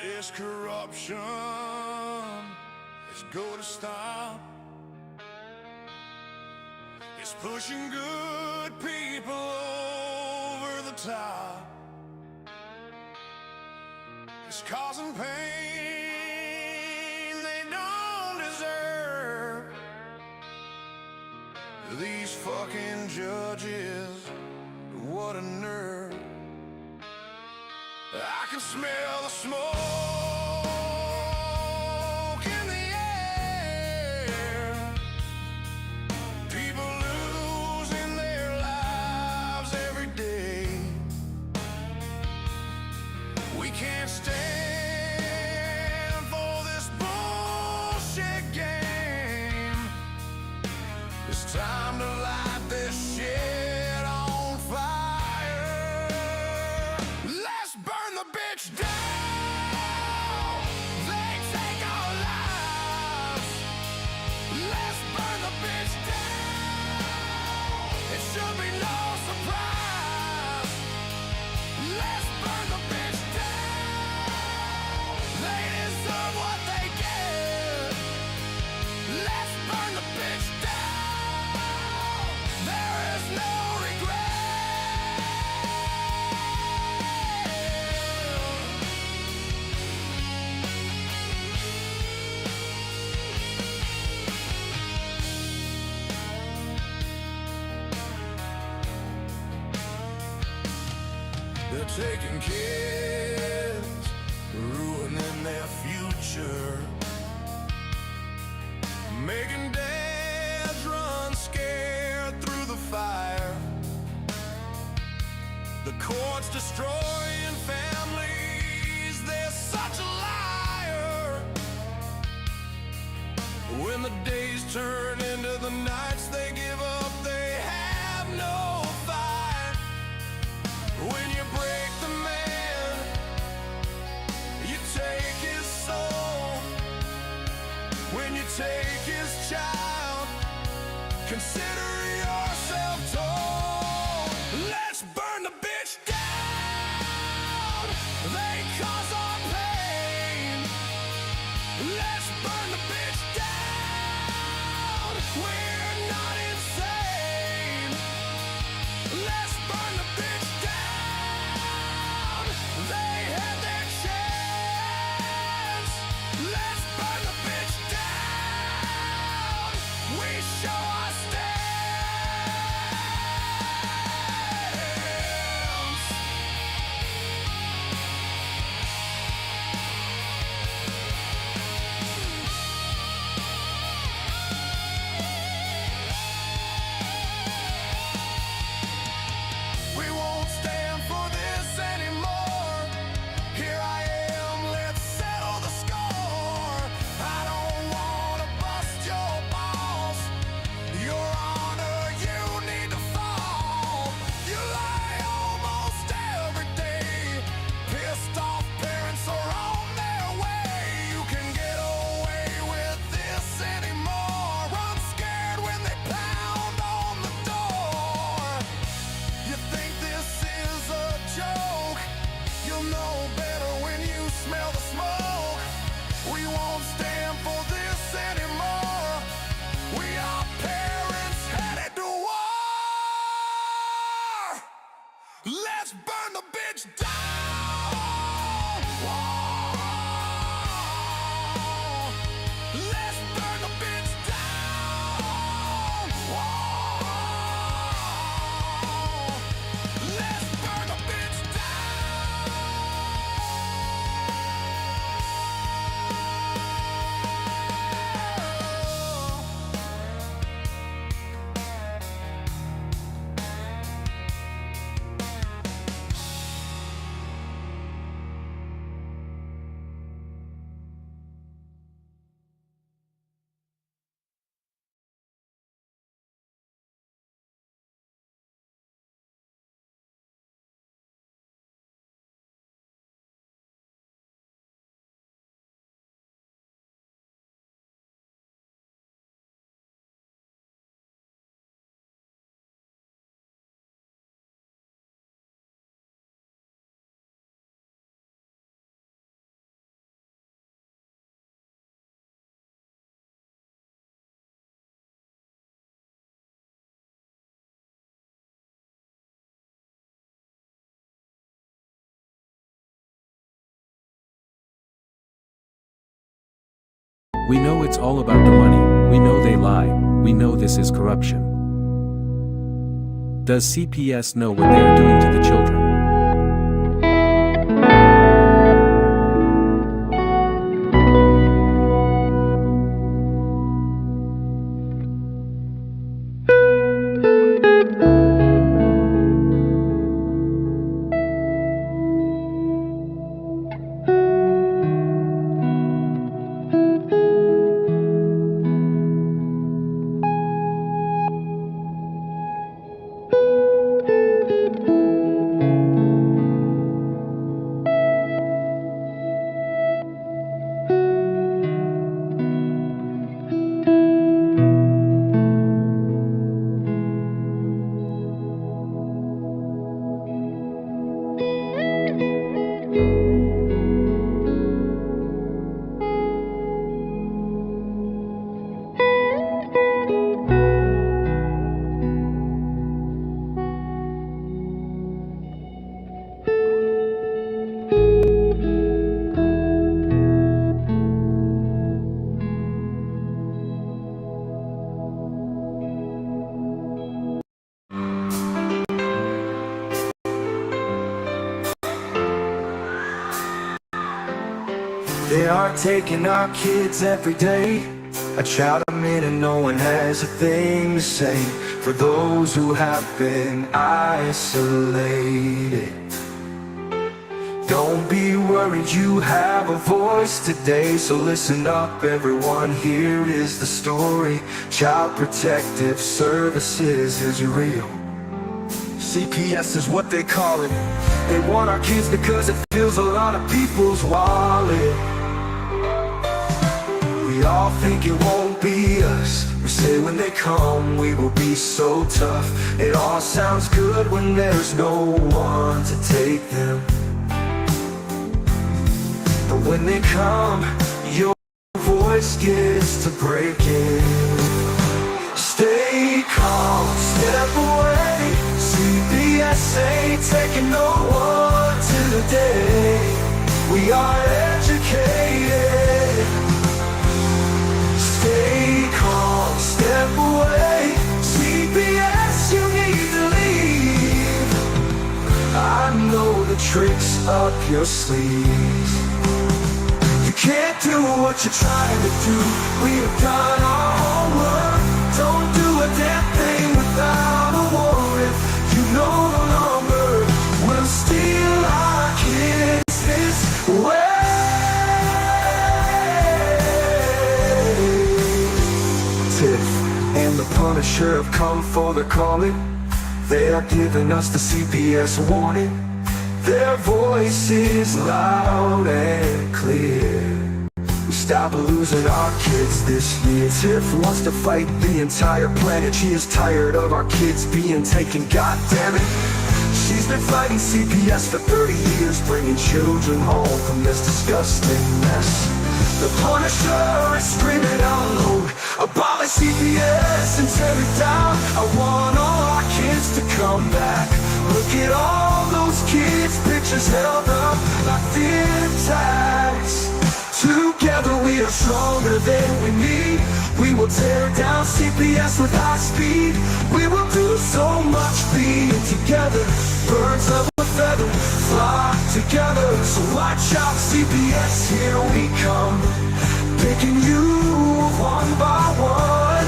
This corruption is gonna stop. It's pushing good people over the top. It's causing pain they don't deserve. These fucking judges, what a nerve. I can smell the smoke in the air. People losing their lives every day. We can't stand for this bullshit game. It's time to light this shit on fire. Let's burn the bitch down. They take our lives. Let's burn the bitch down. It should be no surprise. Let's burn the bitch down. They deserve what they get. Let's burn the bitch down. There is no regret. They're taking kids, ruining their future, making dads run scared through the fire. The courts destroying families, they're such a liar. When the days turn into the nights, they give up, they have no fight. When you break the man, you take his soul. When you take his child, consider yourself told. Let's burn the bitch down. They cause our pain. Let's burn the bitch down. We're not insane. Let's burn the bitch down. They had their chance. Let's burn the bitch down. We show our stand. We know it's all about the money, we know they lie, we know this is corruption. Does CPS know what they are doing to the children? They are taking our kids every day. A child a minute, no one has a thing to say. For those who have been isolated, don't be worried, you have a voice today. So listen up everyone, here is the story. Child Protective Services is real. CPS is what they call it. They want our kids because it fills a lot of people's wallet. We all think it won't be us. We say when they come we will be so tough. It all sounds good when there's no one to take them. But when they come, your voice gets to breaking. Stay calm, step away. CPS ain't taking no one today. We are educated. Stay calm, step away. CPS, you need to leave. I know the tricks up your sleeves. You can't do what you're trying to do. We have done our homework. Don't do a damn thing without a warrant. You no longer will steal our kids this way. Tiff and the Punisher have come for the calling. They are giving us the CPS warning. Their voice is loud and clear. We stop losing our kids this year. Tiff wants to fight the entire planet. She is tired of our kids being taken, god damn it. She's been fighting CPS for 30 years, bringing children home from this disgusting mess. The Punisher is screaming out loud, abolish CPS and tear it down. I want all our kids to come back. Look at all those kids' pictures held up like thin tags. Together we are stronger than we need. We will tear down CPS with high speed. We will do so much being together. Birds of a feather flock together. So watch out CPS, here we come. Picking you one by one.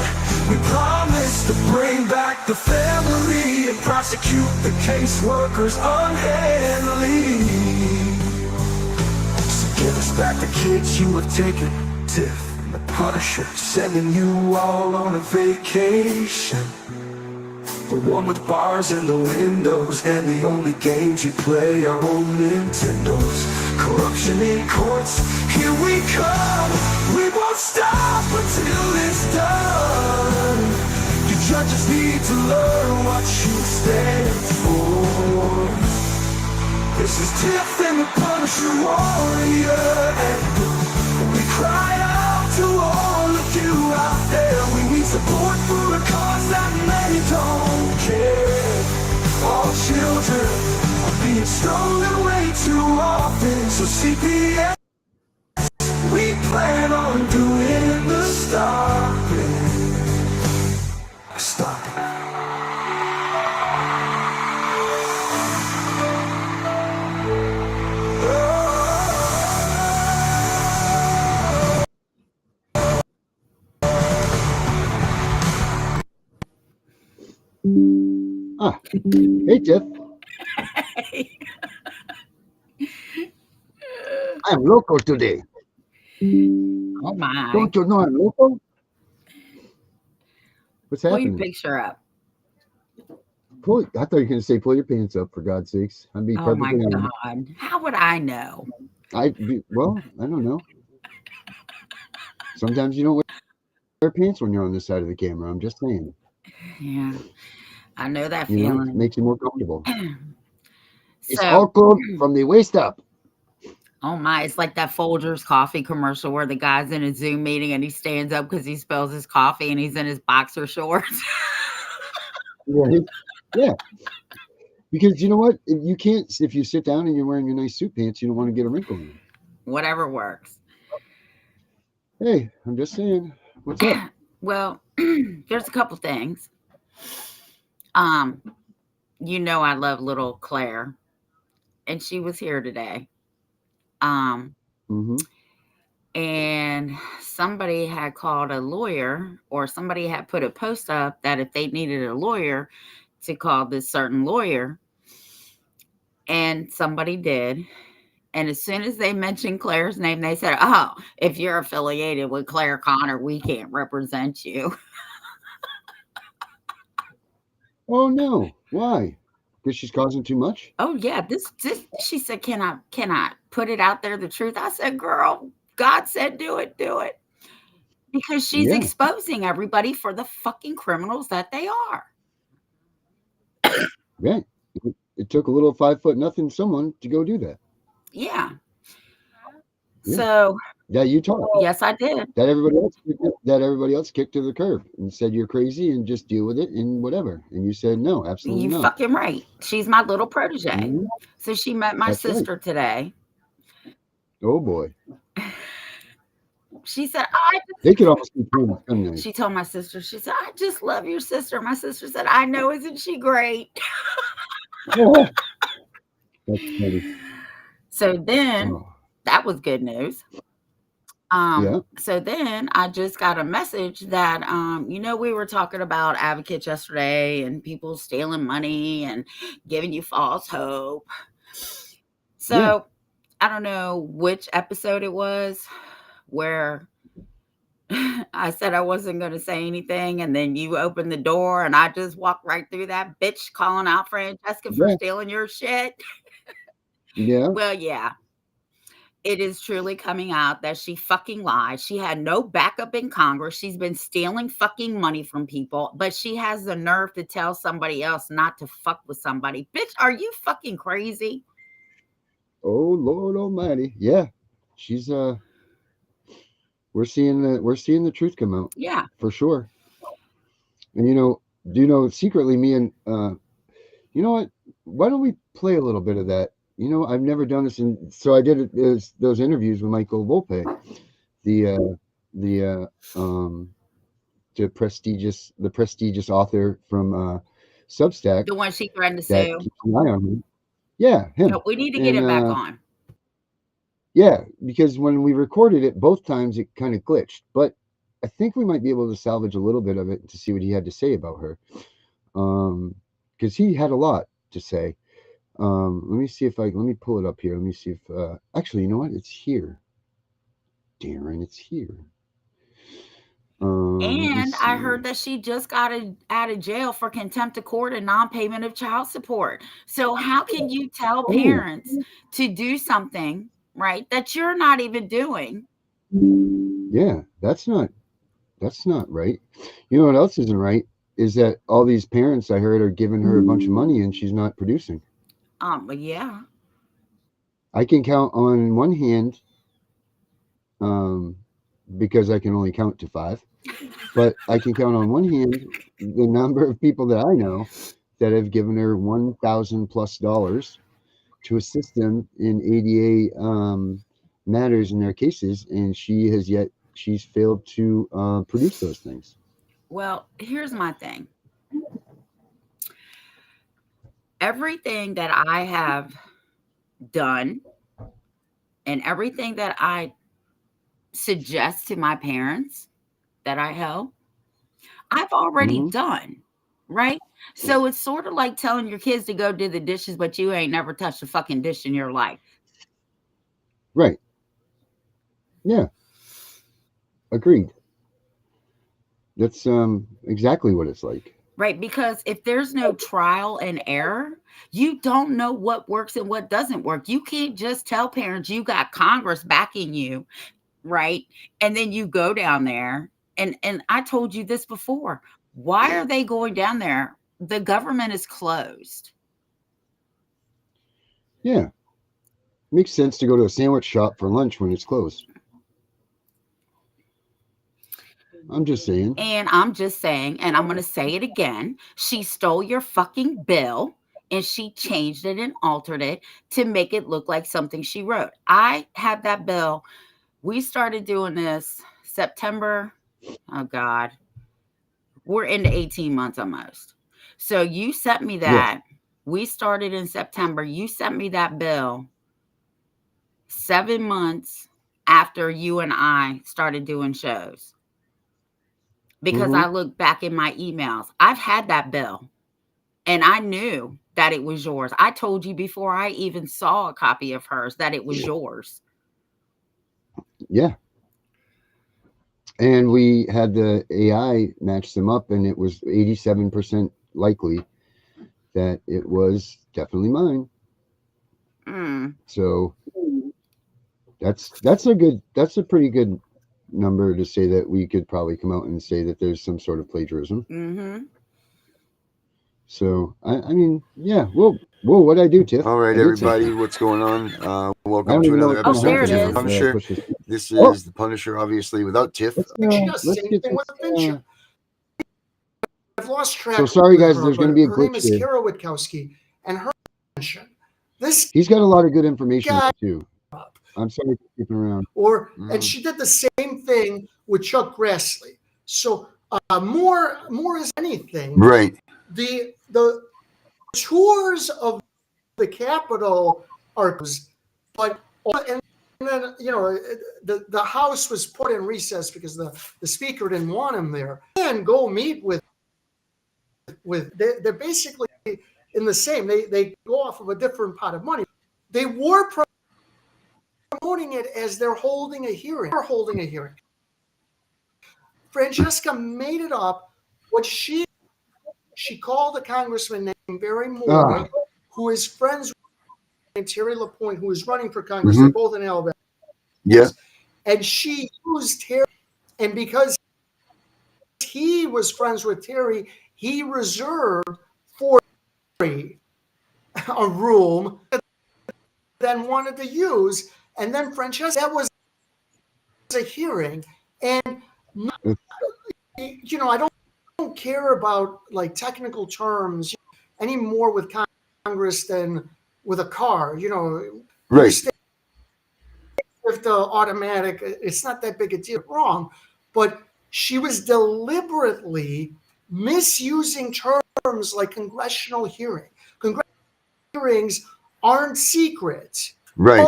We promise to bring back the family and prosecute the caseworkers unhandily. Give us back the kids you have taken. Tiff and the Punisher sending you all on a vacation. The one with bars in the windows and the only games you play are on Nintendos. Corruption in courts, here we come. We won't stop until it's done. You judges need to learn what you stand for. This is Tiff and the Punisher warrior, and we cry out to all of you out there. We need support for a cause that many don't care. All children are being stolen way too often. So CPS, we plan on doing Ah, hey Tiff, I'm local today. Oh my. Don't you know I'm local? What's Pull your happening? picture up. I thought you were going to say pull your pants up for God's sakes. I'd be Oh my perfectly honest. God. How would I know? Well, I don't know. Sometimes you don't wear pants when you're on this side of the camera. I'm just saying. Yeah, I know that You know, it feeling. makes you more comfortable. It's So, all clothes from the waist up. oh my, it's like that Folgers coffee commercial where the guy's in a Zoom meeting and he stands up because he spills his coffee and he's in his boxer shorts. Right? Yeah, because you know what? You can't if you sit down and you're wearing your nice suit pants, you don't want to get a wrinkle in them. Whatever works. Hey, I'm just saying. What's up? Well, there's a couple things. Um, I love little Claire, and she was here today. Um, Mm-hmm. and somebody had called a lawyer, or somebody had put a post up that if they needed a lawyer to call this certain lawyer, and somebody did. And as soon as they mentioned Claire's name, they said, "Oh, if you're affiliated with Claire Connor, we can't represent you." Oh no, why? Because she's causing too much. Oh yeah, this she said, "Can I put it out there the truth?" I said, "Girl, God said do it." Because she's Yeah, exposing everybody for the fucking criminals that they are. right. It took a little 5 foot nothing someone to go do that. Yeah. Yeah, So, yeah. You talked yes, I did. that everybody else kicked to the curb and said you're crazy and just deal with it and whatever. And you said no, absolutely You not. fucking right. She's my little protege. Mhm. So she met my That's right. sister today. Oh boy, She said, "I they could almost be playing gun She knife. told my sister, she said, "I just love your sister." My sister said, "I know, isn't she great?" Oh, that's funny. So then Oh, that was good news. yeah, So then I just got a message that we were talking about advocates yesterday and people stealing money and giving you false hope. yeah, So I don't know which episode it was where I said I wasn't going to say anything, and then you opened the door, and I just walked right through that bitch calling out Francesca for yeah, stealing your shit. yeah. Well, yeah, it is truly coming out that she fucking lied. She had no backup in Congress. She's been stealing fucking money from people, but she has the nerve to tell somebody else not to fuck with somebody. Bitch, are you fucking crazy? Oh Lord Almighty, yeah. She's we're seeing the truth come out Yeah. for sure. And do you know secretly me and you know what? Why don't we play a little bit of that? I've never done this, and so I did it as those interviews with Michael Volpe, the the the prestigious author from Substack The one she threatened to that sue. keeps an eye on me. Yeah, him. No, we need to get And it back on. yeah, because when we recorded it both times, it kind of glitched, but I think we might be able to salvage a little bit of it to see what he had to say about her, because he had a lot to say. Let me see if let me pull it up here. Let me see if actually, you know what? It's here. Darren, it's here. Let me And I heard see. that she just got out of jail for contempt of court and non-payment of child support. So how can you tell Oh, parents to do something, right, that you're not even doing? yeah, that's not right. You know what else isn't right is that all these parents I heard are giving her a bunch of money and she's not producing. But yeah. I can count on one hand, um, because I can only count to five, but I can count on one hand the number of people that I know that have given her $1,000+ to assist them in ADA matters in their cases, and she's failed to produce those things. Well, here's my thing. Everything that I have done and everything that I suggest to my parents that I help, I've already Hmm. done. right? So it's sort of like telling your kids to go do the dishes, but you ain't never touched a fucking dish in your life. Right. Yeah. Agreed. That's exactly what it's like. Right, because if there's no trial and error, you don't know what works and what doesn't work. You can't just tell parents you got Congress backing you, right? And then you go down there and I told you this before. Why are they going down there? The government is closed. Yeah. Makes sense to go to a sandwich shop for lunch when it's closed. I'm just saying. And I'm just saying, and I'm going to say it again, she stole your fucking bill and she changed it and altered it to make it look like something she wrote. I had that bill. We started doing this September. Oh God. We're into 18 months almost. So you sent me that. Yeah. We started in September. You sent me that bill 7 months after you and I started doing shows. Because I looked back in my emails. I've had that bill and I knew that it was yours. I told you before I even saw a copy of hers that it was yours. Yeah. And we had the AI match them up, and it was 87% likely that it was definitely mine. So that's a pretty good number to say that we could probably come out and say that there's some sort of plagiarism. So I mean, yeah. Whoa, what'd I do, Tiff? All right, everybody, what's going on? Welcome to another episode of the Punisher. This is the Punisher, obviously, without Tiff. Let's get this, I've lost track. So sorry, guys. There's going to be a glitch. Her name is Kara Witkowski, and her he's got a lot of good information too. I'm sorry for keeping around. And she did the same thing with Chuck Grassley. So more is anything. Right. The tours of the Capitol are, but and then the House was put in recess because the Speaker didn't want him there. And go meet with they're basically in the same. They go off of a different pot of money. They were promoting it as they're holding a hearing. They're holding a hearing. Francesca made it up. What she called a congressman named Barry Moore, who is friends with Terry LaPointe, who is running for Congress. They're both in Alabama. Yes. And she used Terry, and because he was friends with Terry, he reserved for a room that then wanted to use. And then Francesca, that was a hearing. And, I don't care about like technical terms any more with Congress than with a car, Right. If the automatic, it's not that big a deal. Wrong. But she was deliberately misusing terms like congressional hearing. Congressional hearings aren't secret. Right.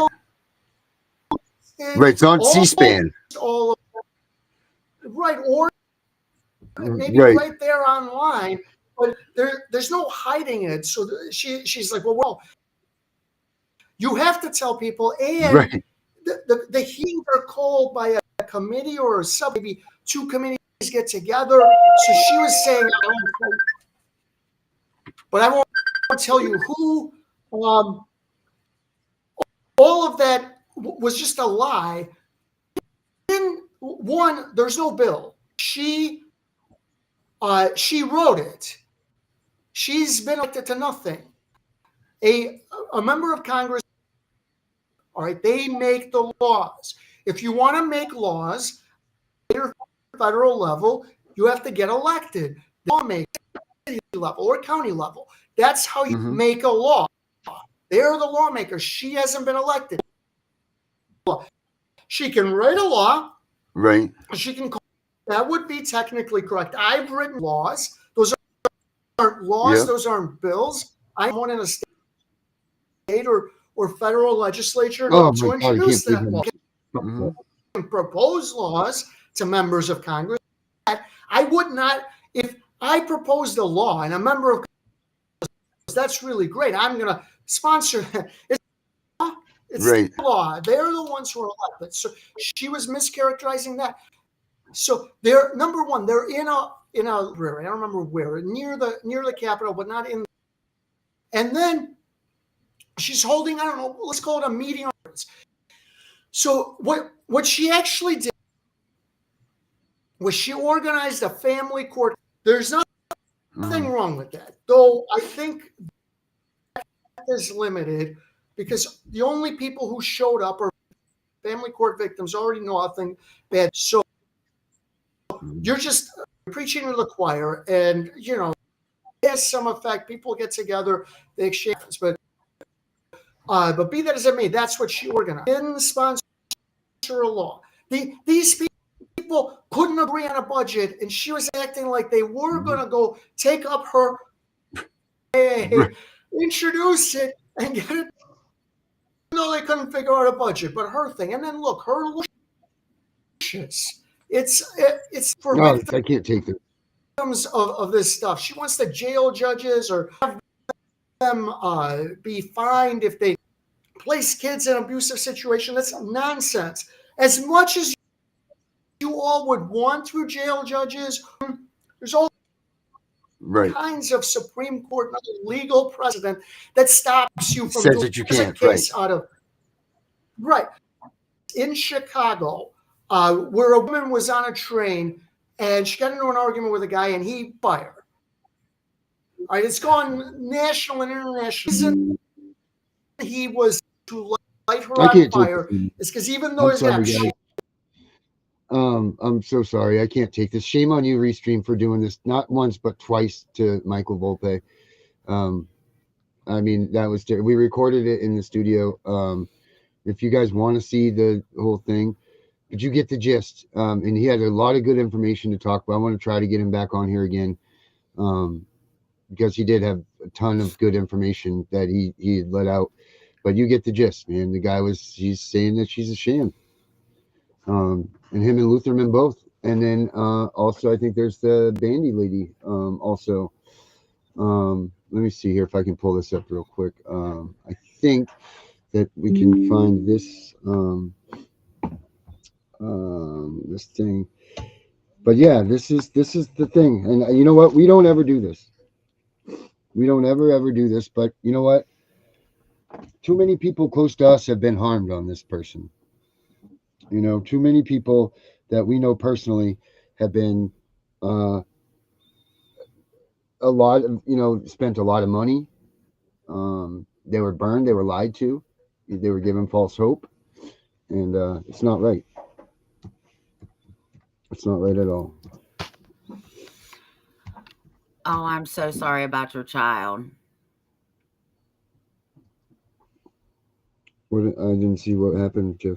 Right. It's on C-SPAN. Right. Or maybe right there online. But there's no hiding it. So she's like, well, you have to tell people. And the hearings are called by a committee or a sub, maybe two committees get together. So she was saying, but I won't tell you who. All of that was just a lie. One, there's no bill. She wrote it. She's been elected to nothing. A member of Congress, all right, they make the laws. If you want to make laws at a federal level, you have to get elected. The lawmaker, city level or county level. That's how you make a law. They're the lawmakers. She hasn't been elected. She can write a law. Right. She can call. That would be technically correct. I've written laws. Those aren't laws. Yeah. Those aren't bills. I'm one in a state or federal legislature to introduce that law. Propose laws to members of Congress. I would not, if I proposed a law, and a member of that's really great. I'm going to sponsor that. It's right. the law. They're the ones who are elected. So she was mischaracterizing that. So they're number one. They're in a library. I don't remember where, near the Capitol, but not in. And then she's holding, I don't know, let's call it a meeting. So what she actually did was she organized a family court. There's nothing wrong with that, though. I think that is limited because the only people who showed up are family court victims. Already know nothing bad. So you're just preaching to the choir, and it has some effect. People get together, they exchange, but be that as it may, that's what she organized. Didn't sponsor a law. These people couldn't agree on a budget, and she was acting like they were going to go take up her, introduce it, and get it. No, they couldn't figure out a budget, but her thing. And then look, her wishes. It's for victims. I can't take this. Of this stuff. She wants to jail judges or have them be fined if they place kids in an abusive situation. That's nonsense. As much as you all would want through jail judges, there's all kinds of Supreme Court legal precedent that stops you from doing that you can't, a case out of in Chicago, where a woman was on a train and she got into an argument with a guy and he fired. All right, it's gone national and international. The reason he was to light her on fire is because even though I'm so sorry. I can't take this. Shame on you, Restream, for doing this not once but twice to Michael Volpe. I mean, that was we recorded it in the studio. If you guys want to see the whole thing, but you get the gist. And he had a lot of good information to talk about. I want to try to get him back on here again, because he did have a ton of good information that he had let out. But you get the gist, man. The guy he's saying that she's a sham. And him and Lutherman both. And then also I think there's the Bandy lady also. Let me see here if I can pull this up real quick. I think that we can find this this thing. But yeah, this is the thing. And you know what? We don't ever do this. We don't ever do this. But you know what? Too many people close to us have been harmed on this person. Too many people that we know personally have been a lot of, spent a lot of money. They were burned. They were lied to. They were given false hope. And it's not right. It's not right at all. Oh, I'm so sorry about your child. I didn't see what happened, Tiff.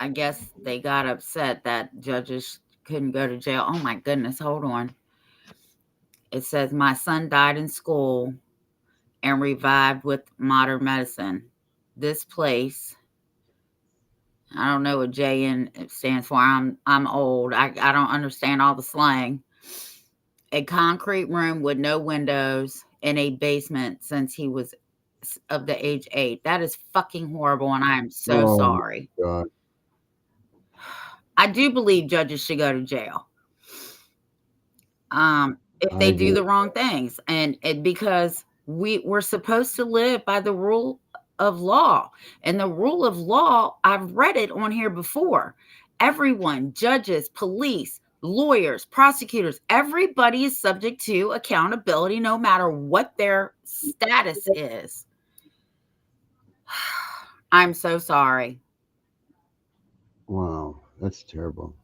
I guess they got upset that judges couldn't go to jail. Oh my goodness, hold on. It says, my son died in school and revived with modern medicine. This place, I don't know what JN stands for. I'm old. I don't understand all the slang. A concrete room with no windows in a basement since he was of the age 8. That is fucking horrible, and I am so sorry. God. I do believe judges should go to jail. If they do the wrong things, and because we're supposed to live by the rule of law, and the rule of law, I've read it on here before. Everyone, judges, police, lawyers, prosecutors, everybody is subject to accountability, no matter what their status is. I'm so sorry. Wow, that's terrible.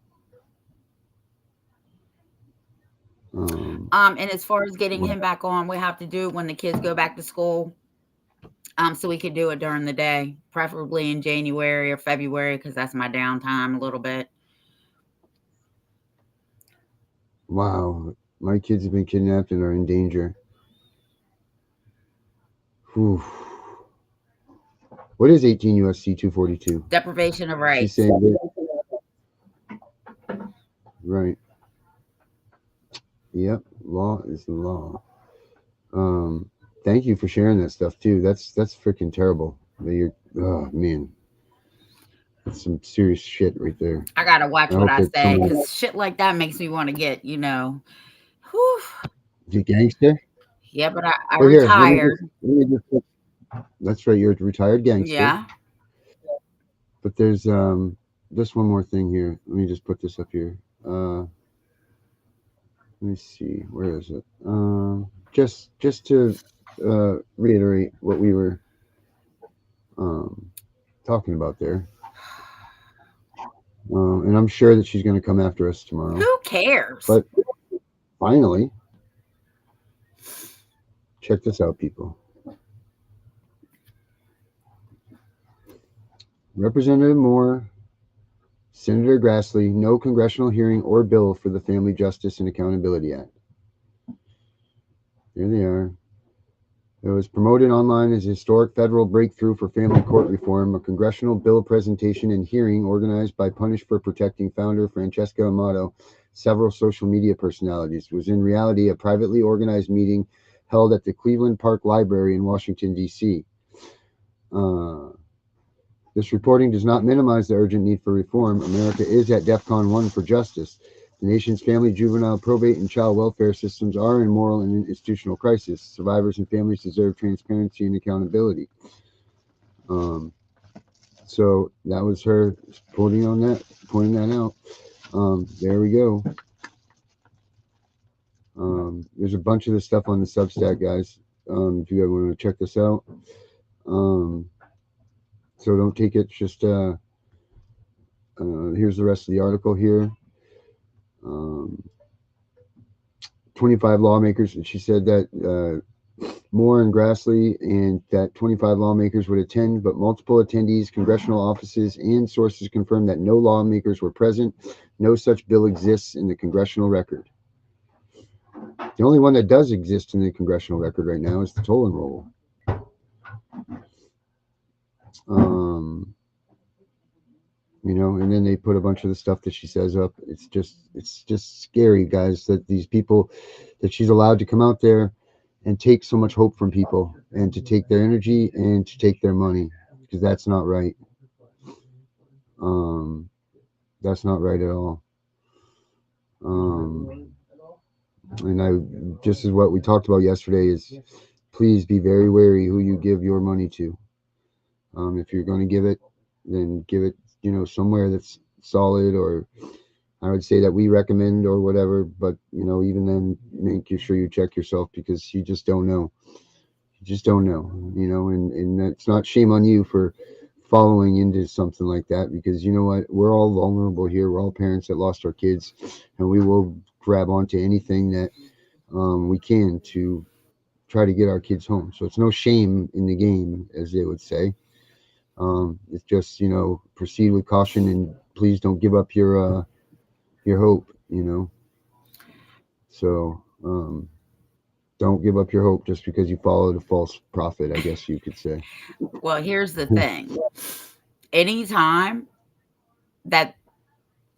And as far as getting him back on, we have to do it when the kids go back to school. So we could do it during the day, preferably in January or February, because that's my downtime a little bit. Wow, my kids have been kidnapped and are in danger. Whew. What is 18 USC 242? Deprivation of rights. She's saying that. Right. Yep, law is the law. Thank you for sharing that stuff too. That's freaking terrible. That you're, oh man, that's some serious shit right there. I gotta watch I what hope I that say someone, because shit like that makes me want to get, whew. you gangster. Yeah, but I Well, here, retired. let me just. That's right, you're a retired gangster. Yeah. But there's just one more thing here. Let me just put this up here. Let me see, where is it? Just to reiterate what we were talking about there. And I'm sure that she's going to come after us tomorrow. Who cares? But finally, check this out, people. Representative Moore, Senator Grassley, no congressional hearing or bill for the Family Justice and Accountability Act. Here they are. It was promoted online as a historic federal breakthrough for family court reform, a congressional bill presentation and hearing organized by Punish for Protecting founder Francesca Amato, several social media personalities. It was in reality a privately organized meeting held at the Cleveland Park Library in Washington, D.C. This reporting does not minimize the urgent need for reform. America is at DEFCON 1 for justice. The nation's family, juvenile, probate, and child welfare systems are in moral and institutional crisis. Survivors and families deserve transparency and accountability. So that was her pointing that out. There we go. There's a bunch of this stuff on the Substack, guys. If you ever want to check this out. So don't take it just here's the rest of the article here. 25 lawmakers, and she said that Moore and Grassley, and that 25 lawmakers would attend, but multiple attendees, congressional offices, and sources confirmed that no lawmakers were present. No such bill exists in the congressional record. The only one that does exist in the congressional record right now is the toll and roll. And then they put a bunch of the stuff that she says up. It's just scary, guys, that these people, that she's allowed to come out there and take so much hope from people, and to take their energy and to take their money, because that's not right. That's not right at all. And I just as what we talked about yesterday is, please be very wary who you give your money to. If you're going to give it, then give it, somewhere that's solid, or I would say that we recommend or whatever. But even then, make sure you check yourself, because you just don't know. You just don't know, and that's not shame on you for following into something like that, because you know what, we're all vulnerable here. We're all parents that lost our kids, and we will grab onto anything that we can to try to get our kids home. So it's no shame in the game, as they would say. It's just, proceed with caution, and please don't give up your hope, So don't give up your hope just because you followed a false prophet, I guess you could say. Well, here's the thing. Anytime that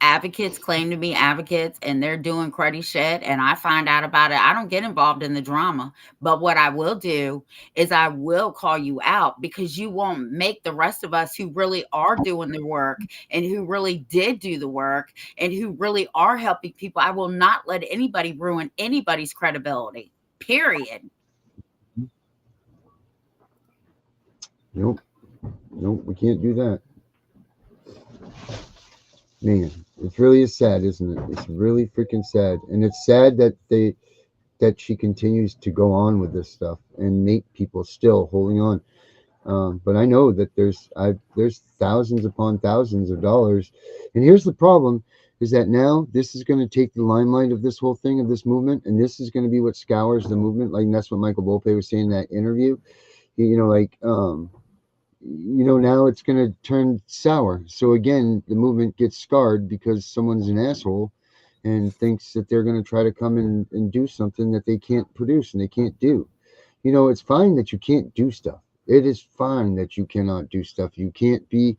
advocates claim to be advocates and they're doing cruddy shit and I find out about it, I don't get involved in the drama. But what I will do is I will call you out, because you won't make the rest of us who really are doing the work and who really did do the work and who really are helping people. I will not let anybody ruin anybody's credibility, period. Nope, we can't do that. Man, it really is sad, isn't it? It's really freaking sad. And it's sad that she continues to go on with this stuff and make people still holding on. But I know that there's thousands upon thousands of dollars. And here's the problem, is that now this is going to take the limelight of this whole thing, of this movement, and this is going to be what scours the movement. Like, that's what Michael Volpe was saying in that interview. Now it's going to turn sour. So again, the movement gets scarred because someone's an asshole and thinks that they're going to try to come in and do something that they can't produce and they can't do. It's fine that you can't do stuff. It is fine that you cannot do stuff. You can't be,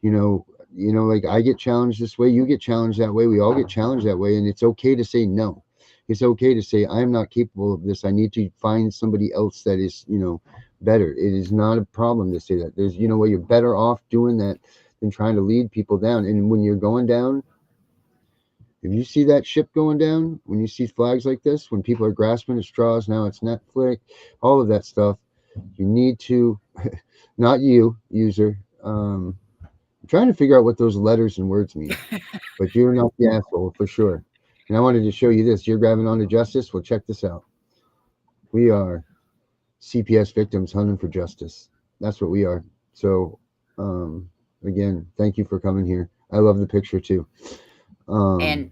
like I get challenged this way, you get challenged that way, we all get challenged that way, and it's okay to say no. It's okay to say, I am not capable of this. I need to find somebody else that is, better. It is not a problem to say that. There's, you're better off doing that than trying to lead people down. And when you're going down, if you see that ship going down, when you see flags like this, when people are grasping at straws, now it's Netflix, all of that stuff, you need to, not you, user, I'm trying to figure out what those letters and words mean, but you're not the asshole for sure. And I wanted to show you this. You're grabbing onto justice. Well, check this out. We are CPS victims hunting for justice. That's what we are. So, again, thank you for coming here. I love the picture too. And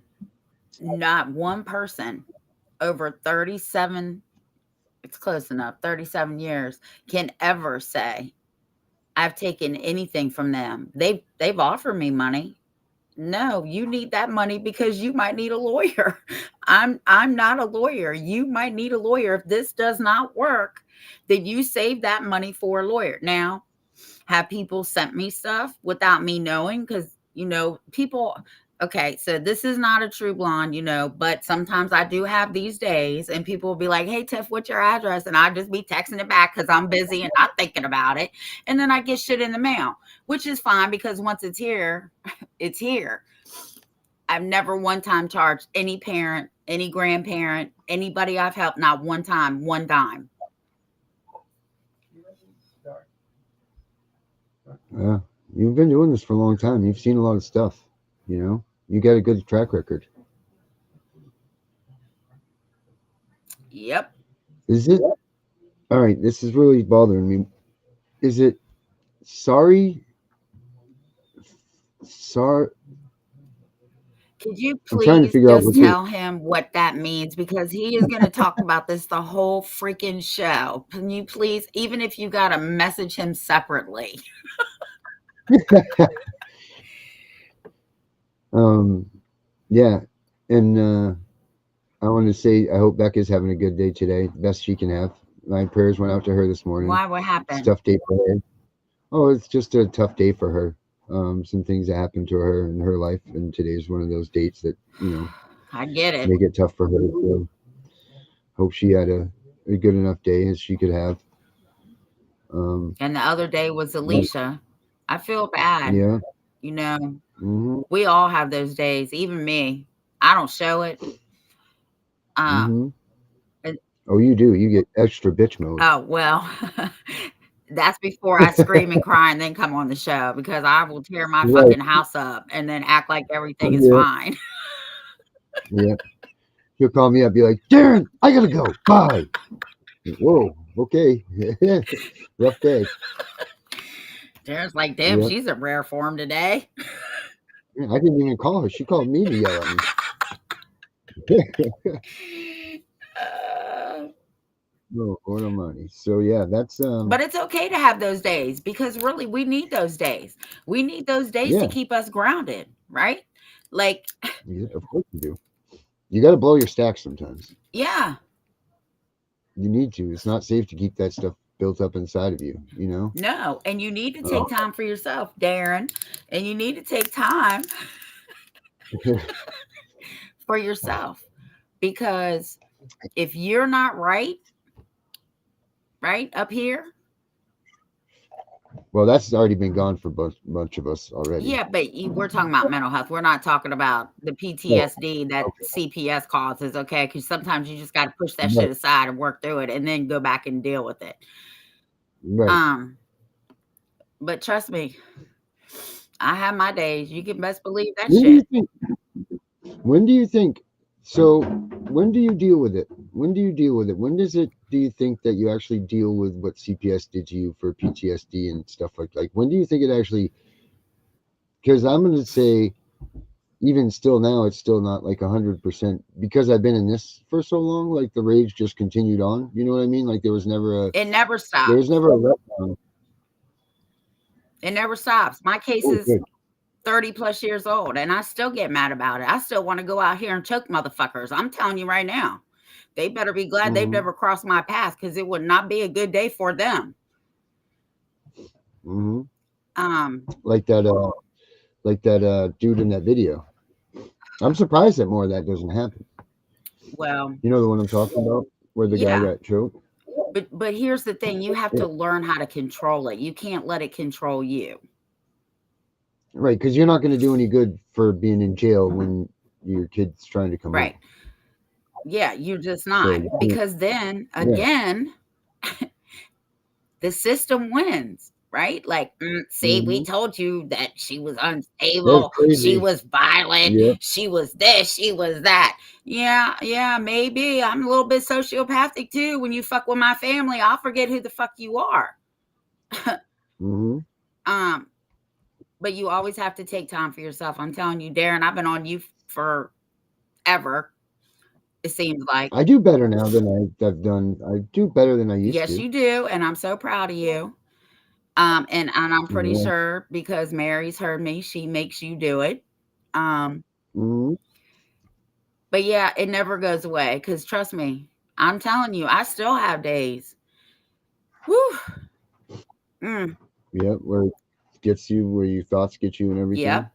not one person over 37, it's close enough, 37 years, can ever say, I've taken anything from them. They've offered me money. No, you need that money because you might need a lawyer. I'm not a lawyer. You might need a lawyer. If this does not work, then you save that money for a lawyer. Now, have people sent me stuff without me knowing? Because, people, okay, so this is not a true blonde, but sometimes I do have these days and people will be like, hey, Tiff, what's your address? And I just be texting it back because I'm busy and not thinking about it. And then I get shit in the mail, which is fine because once it's here, it's here. I've never one time charged any parent, any grandparent, anybody I've helped, not one time, one dime. Yeah, you've been doing this for a long time. You've seen a lot of stuff, you got a good track record. Yep. Is it, all right, this is really bothering me. Is it sorry? Could you please just tell him what that means? Because he is going to talk about this the whole freaking show. Can you please, even if you got to message him separately? Yeah. And I want to say, I hope Becca's having a good day today. The best she can have. My prayers went out to her this morning. Why? What happened? Tough day for her. Oh, it's just a tough day for her. Some things that happened to her in her life, and today's one of those dates that I get it. Make it tough for her. So hope she had a good enough day as she could have. And the other day was Alicia. I feel bad. Yeah. We all have those days. Even me. I don't show it. Oh, you do. You get extra bitch mode. Oh well. That's before I scream and cry and then come on the show, because I will tear my fucking house up and then act like everything is fine. Yeah. He'll call me up, be like, Darren, I gotta go. Bye. Whoa, okay. Rough day. Darren's like, damn, she's a rare form today. Yeah, I didn't even call her. She called me to yell at me. No, no money. So yeah, that's but it's okay to have those days, because really we need those days. We need those days to keep us grounded, right? Like, yeah, of course you do. You got to blow your stack sometimes. Yeah. You need to. It's not safe to keep that stuff built up inside of you, No, and you need to take time for yourself, Darren, and you need to take time for yourself, because if you're not right up here. Well, that's already been gone for a bunch of us already. Yeah, but we're talking about mental health. We're not talking about the PTSD that CPS causes, okay? Because sometimes you just got to push that shit aside and work through it and then go back and deal with it. Right. But trust me, I have my days. You can best believe that shit. When do you think? So when do you deal with it? When do you think that you actually deal with what CPS did to you for PTSD and stuff like when do you think it actually, because I'm going to say even still now, it's still not like 100%, because I've been in this for so long, like the rage just continued on. You know what I mean? Like it never stopped. There was never a letdown. It never stops. My case is 30 plus years old and I still get mad about it. I still want to go out here and choke motherfuckers. I'm telling you right now, they better be glad they've never crossed my path, because it would not be a good day for them. Like that dude in that video. I'm surprised that more of that doesn't happen. Well, You know the one I'm talking about, where the guy yeah. got choked? But here's the thing, you have to learn how to control it. You can't let it control you. Right, because you're not going to do any good for being in jail when your kid's trying to come Right. out. Yeah, you're just not. So, Because then yeah. again, the system wins, right? Like, see, we told you that she was unstable, she was violent, Yep. she was this, she was that. Yeah, maybe I'm a little bit sociopathic too. When you fuck with my family, I'll forget who the fuck you are. But you always have to take time for yourself. I'm telling you, Darren, I've been on you forever. It seems like. I do better now than I've done. I do better than I used to. Yes, you do, and I'm so proud of you. And I'm pretty sure because Mary's heard me, she makes you do it. But yeah, it never goes away because trust me, I'm telling you, I still have days. Whew. Yep, where it gets you, where your thoughts get you and everything. Yep.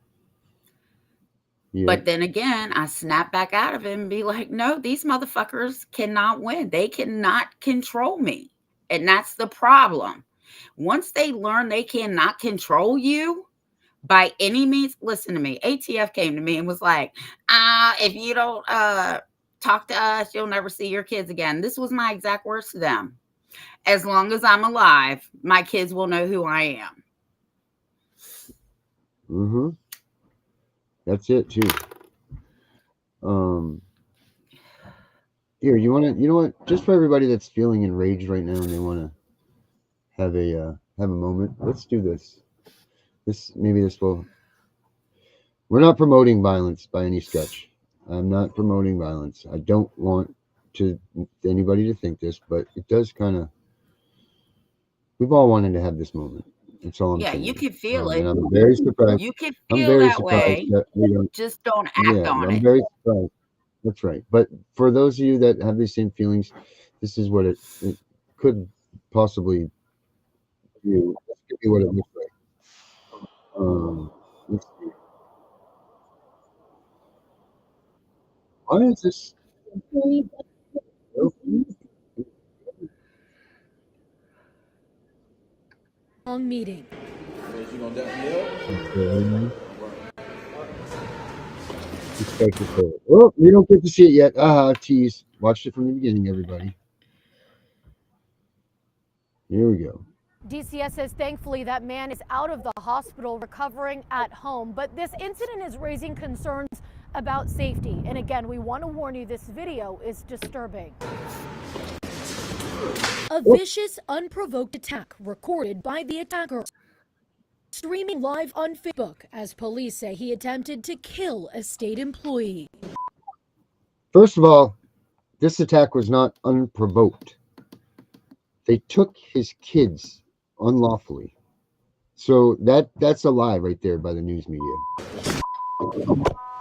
Yep. But then again, I snap back out of it and be like, no, these motherfuckers cannot win. They cannot control me. And that's the problem. Once they learn they cannot control you by any means, listen to me. ATF came to me and was like, if you don't talk to us, you'll never see your kids again. This was my exact words to them. As long as I'm alive, my kids will know who I am. That's it too. Here, you know what? Just for everybody that's feeling enraged right now and they want to have a moment, let's do this. Maybe this will. We're not promoting violence by any stretch. I'm not promoting violence. I don't want anybody to think this, but it does kind of. We've all wanted to have this moment. That's all I'm saying. Yeah, you can feel it. And I'm very surprised. You can feel that way. That we don't. Just don't act on it. I'm very surprised. That's right. But for those of you that have these same feelings, this is what it could possibly do. This could be what it looks like. Let's see. Why is this? Long meeting. Oh, we don't get to see it yet. Tease. Watched it from the beginning, everybody. Here we go. DCS says thankfully that man is out of the hospital recovering at home, but this incident is raising concerns about safety. And again, we want to warn you, this video is disturbing. A vicious, unprovoked attack recorded by the attacker. Streaming live on Facebook as police say he attempted to kill a state employee. First of all, this attack was not unprovoked. They took his kids unlawfully. So that's a lie right there by the news media.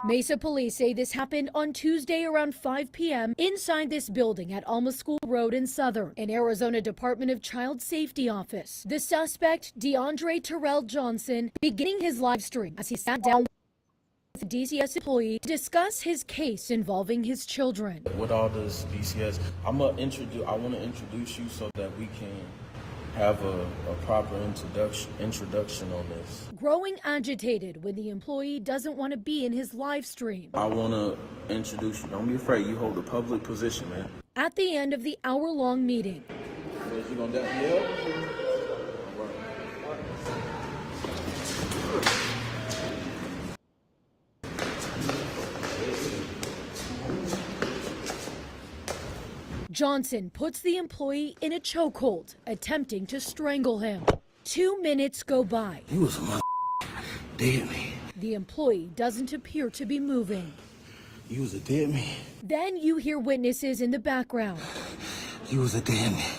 Mesa police say this happened on Tuesday around 5 p.m. inside this building at Alma School Road in Southern, an Arizona Department of Child Safety office. The suspect, DeAndre Terrell Johnson, beginning his live stream as he sat down with a DCS employee to discuss his case involving his children. With all this DCS, I want to introduce you so that we can have a proper introduction on this. Growing agitated when the employee doesn't want to be in his live stream. I want to introduce you. Don't be afraid. You hold a public position, man. At the end of the hour-long meeting, You gonna dap me up? Johnson puts the employee in a chokehold, attempting to strangle him. 2 minutes go by. You was a mother dead man. The employee doesn't appear to be moving. You was a dead man. Then you hear witnesses in the background. You was a dead man.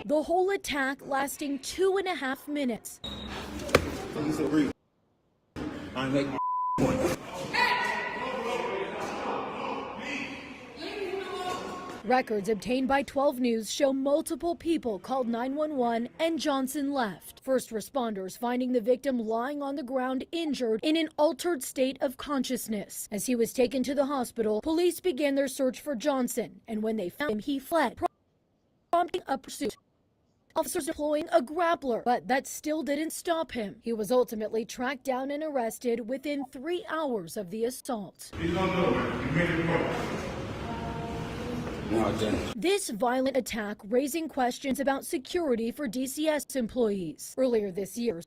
The whole attack lasting 2.5 minutes. Please agree. I make my point. Records obtained by 12 News show multiple people called 911 and Johnson left. First responders finding the victim lying on the ground injured in an altered state of consciousness. As he was taken to the hospital, police began their search for Johnson, and when they found him, he fled, prompting a pursuit. Officers deploying a grappler, but that still didn't stop him. He was ultimately tracked down and arrested within 3 hours of the assault. This violent attack raising questions about security for DCS employees. Earlier this year,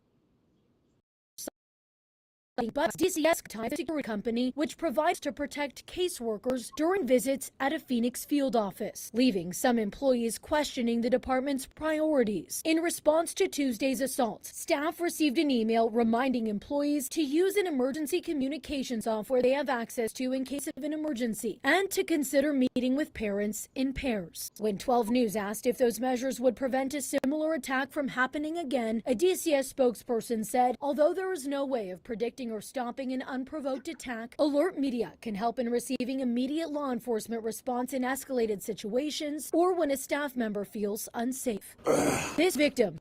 but DCS tied a security company which provides to protect caseworkers during visits at a Phoenix field office, leaving some employees questioning the department's priorities. In response to Tuesday's assault, staff received an email reminding employees to use an emergency communication software they have access to in case of an emergency, and to consider meeting with parents in pairs. When 12 News asked if those measures would prevent a similar attack from happening again, a DCS spokesperson said, although there is no way of predicting or stopping an unprovoked attack, Alert Media can help in receiving immediate law enforcement response in escalated situations or when a staff member feels unsafe. This victim,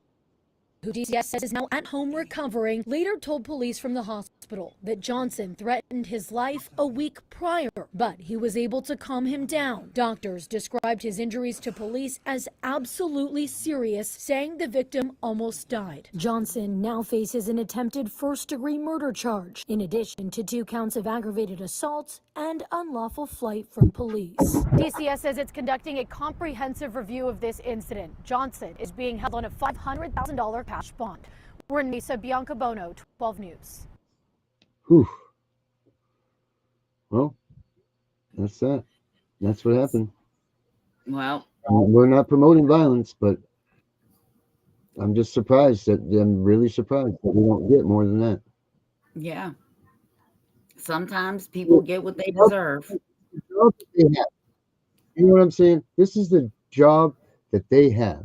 who DCS says is now at home recovering, later told police from the hospital that Johnson threatened his life a week prior, but he was able to calm him down. Doctors described his injuries to police as absolutely serious, saying the victim almost died. Johnson now faces an attempted first-degree murder charge, in addition to 2 counts of aggravated assault and unlawful flight from police. DCS says it's conducting a comprehensive review of this incident. Johnson is being held on a $500,000 cash bond. We're in Mesa. Bianca Bono, 12 News. Whew. Well, that's that. That's what happened. Well, we're not promoting violence, but I'm just surprised I'm really surprised that we don't get more than that. yeah. Sometimes people get what they deserve. You know what I'm saying? This is the job that they have.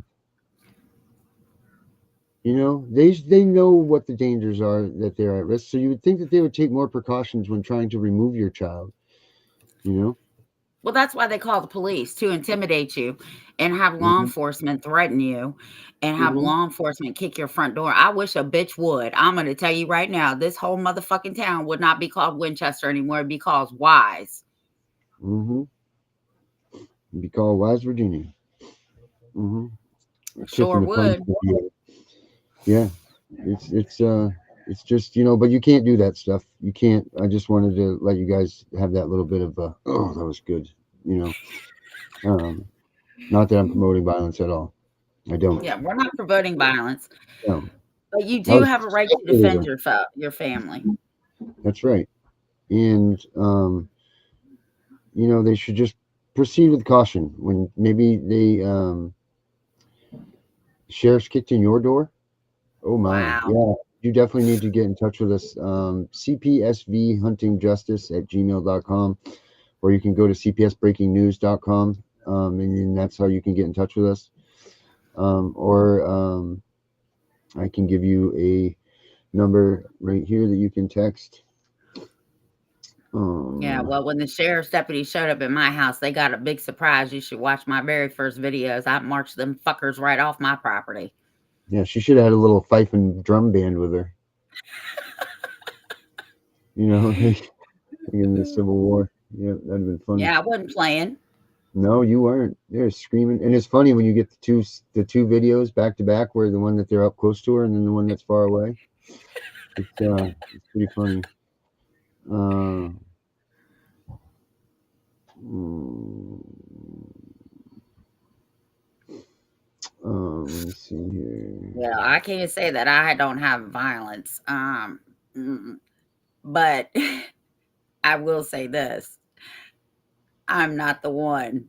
You know, they know what the dangers are, that they're at risk. So you would think that they would take more precautions when trying to remove your child. You know? Well, that's why they call the police, to intimidate you and have law enforcement threaten you and have law enforcement kick your front door. I wish a bitch would. I'm going to tell you right now, this whole motherfucking town would not be called Winchester anymore. It'd be called Wise. It'd be called Wise, Virginia. Sure would. Yeah. It's just, you know, but you can't do that stuff. You can't. I just wanted to let you guys have that little bit of oh, that was good. You know, not that I'm promoting violence at all. I don't. Yeah, we're not promoting violence. No. But you do have a right to defend your family. That's right. And, you know, they should just proceed with caution. When maybe the sheriff's kicked in your door. Oh, my. Wow. Yeah. You definitely need to get in touch with us. cpsvhuntingjustice@gmail.com, or you can go to cpsbreakingnews.com, and that's how you can get in touch with us. Or I can give you a number right here that you can text. Yeah, well, when the sheriff's deputy showed up at my house, they got a big surprise. You should watch my very first videos. I marched them fuckers right off my property. Yeah, she should have had a little fife and drum band with her. You know, in the Civil War. Yeah, that'd have been funny. Yeah, I wasn't playing. No, you weren't. They're screaming, and it's funny when you get the two videos back to back, where the one that they're up close to her and then the one that's far away. It's pretty funny. Let me see here. Well, I can't say that I don't have violence. But I will say this. I'm not the one.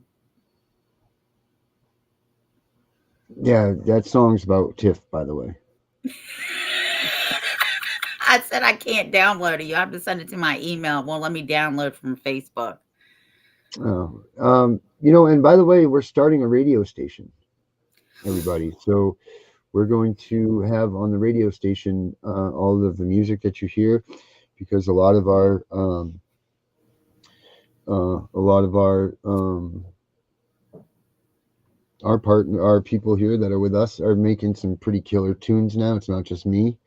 Yeah, that song's about Tiff, by the way. I said I can't download it. You have to send it to my email. It won't let me download from Facebook. Oh, you know, and by the way, we're starting a radio station, everybody. So we're going to have on the radio station all of the music that you hear, because a lot of our our people here that are with us are making some pretty killer tunes now. It's not just me.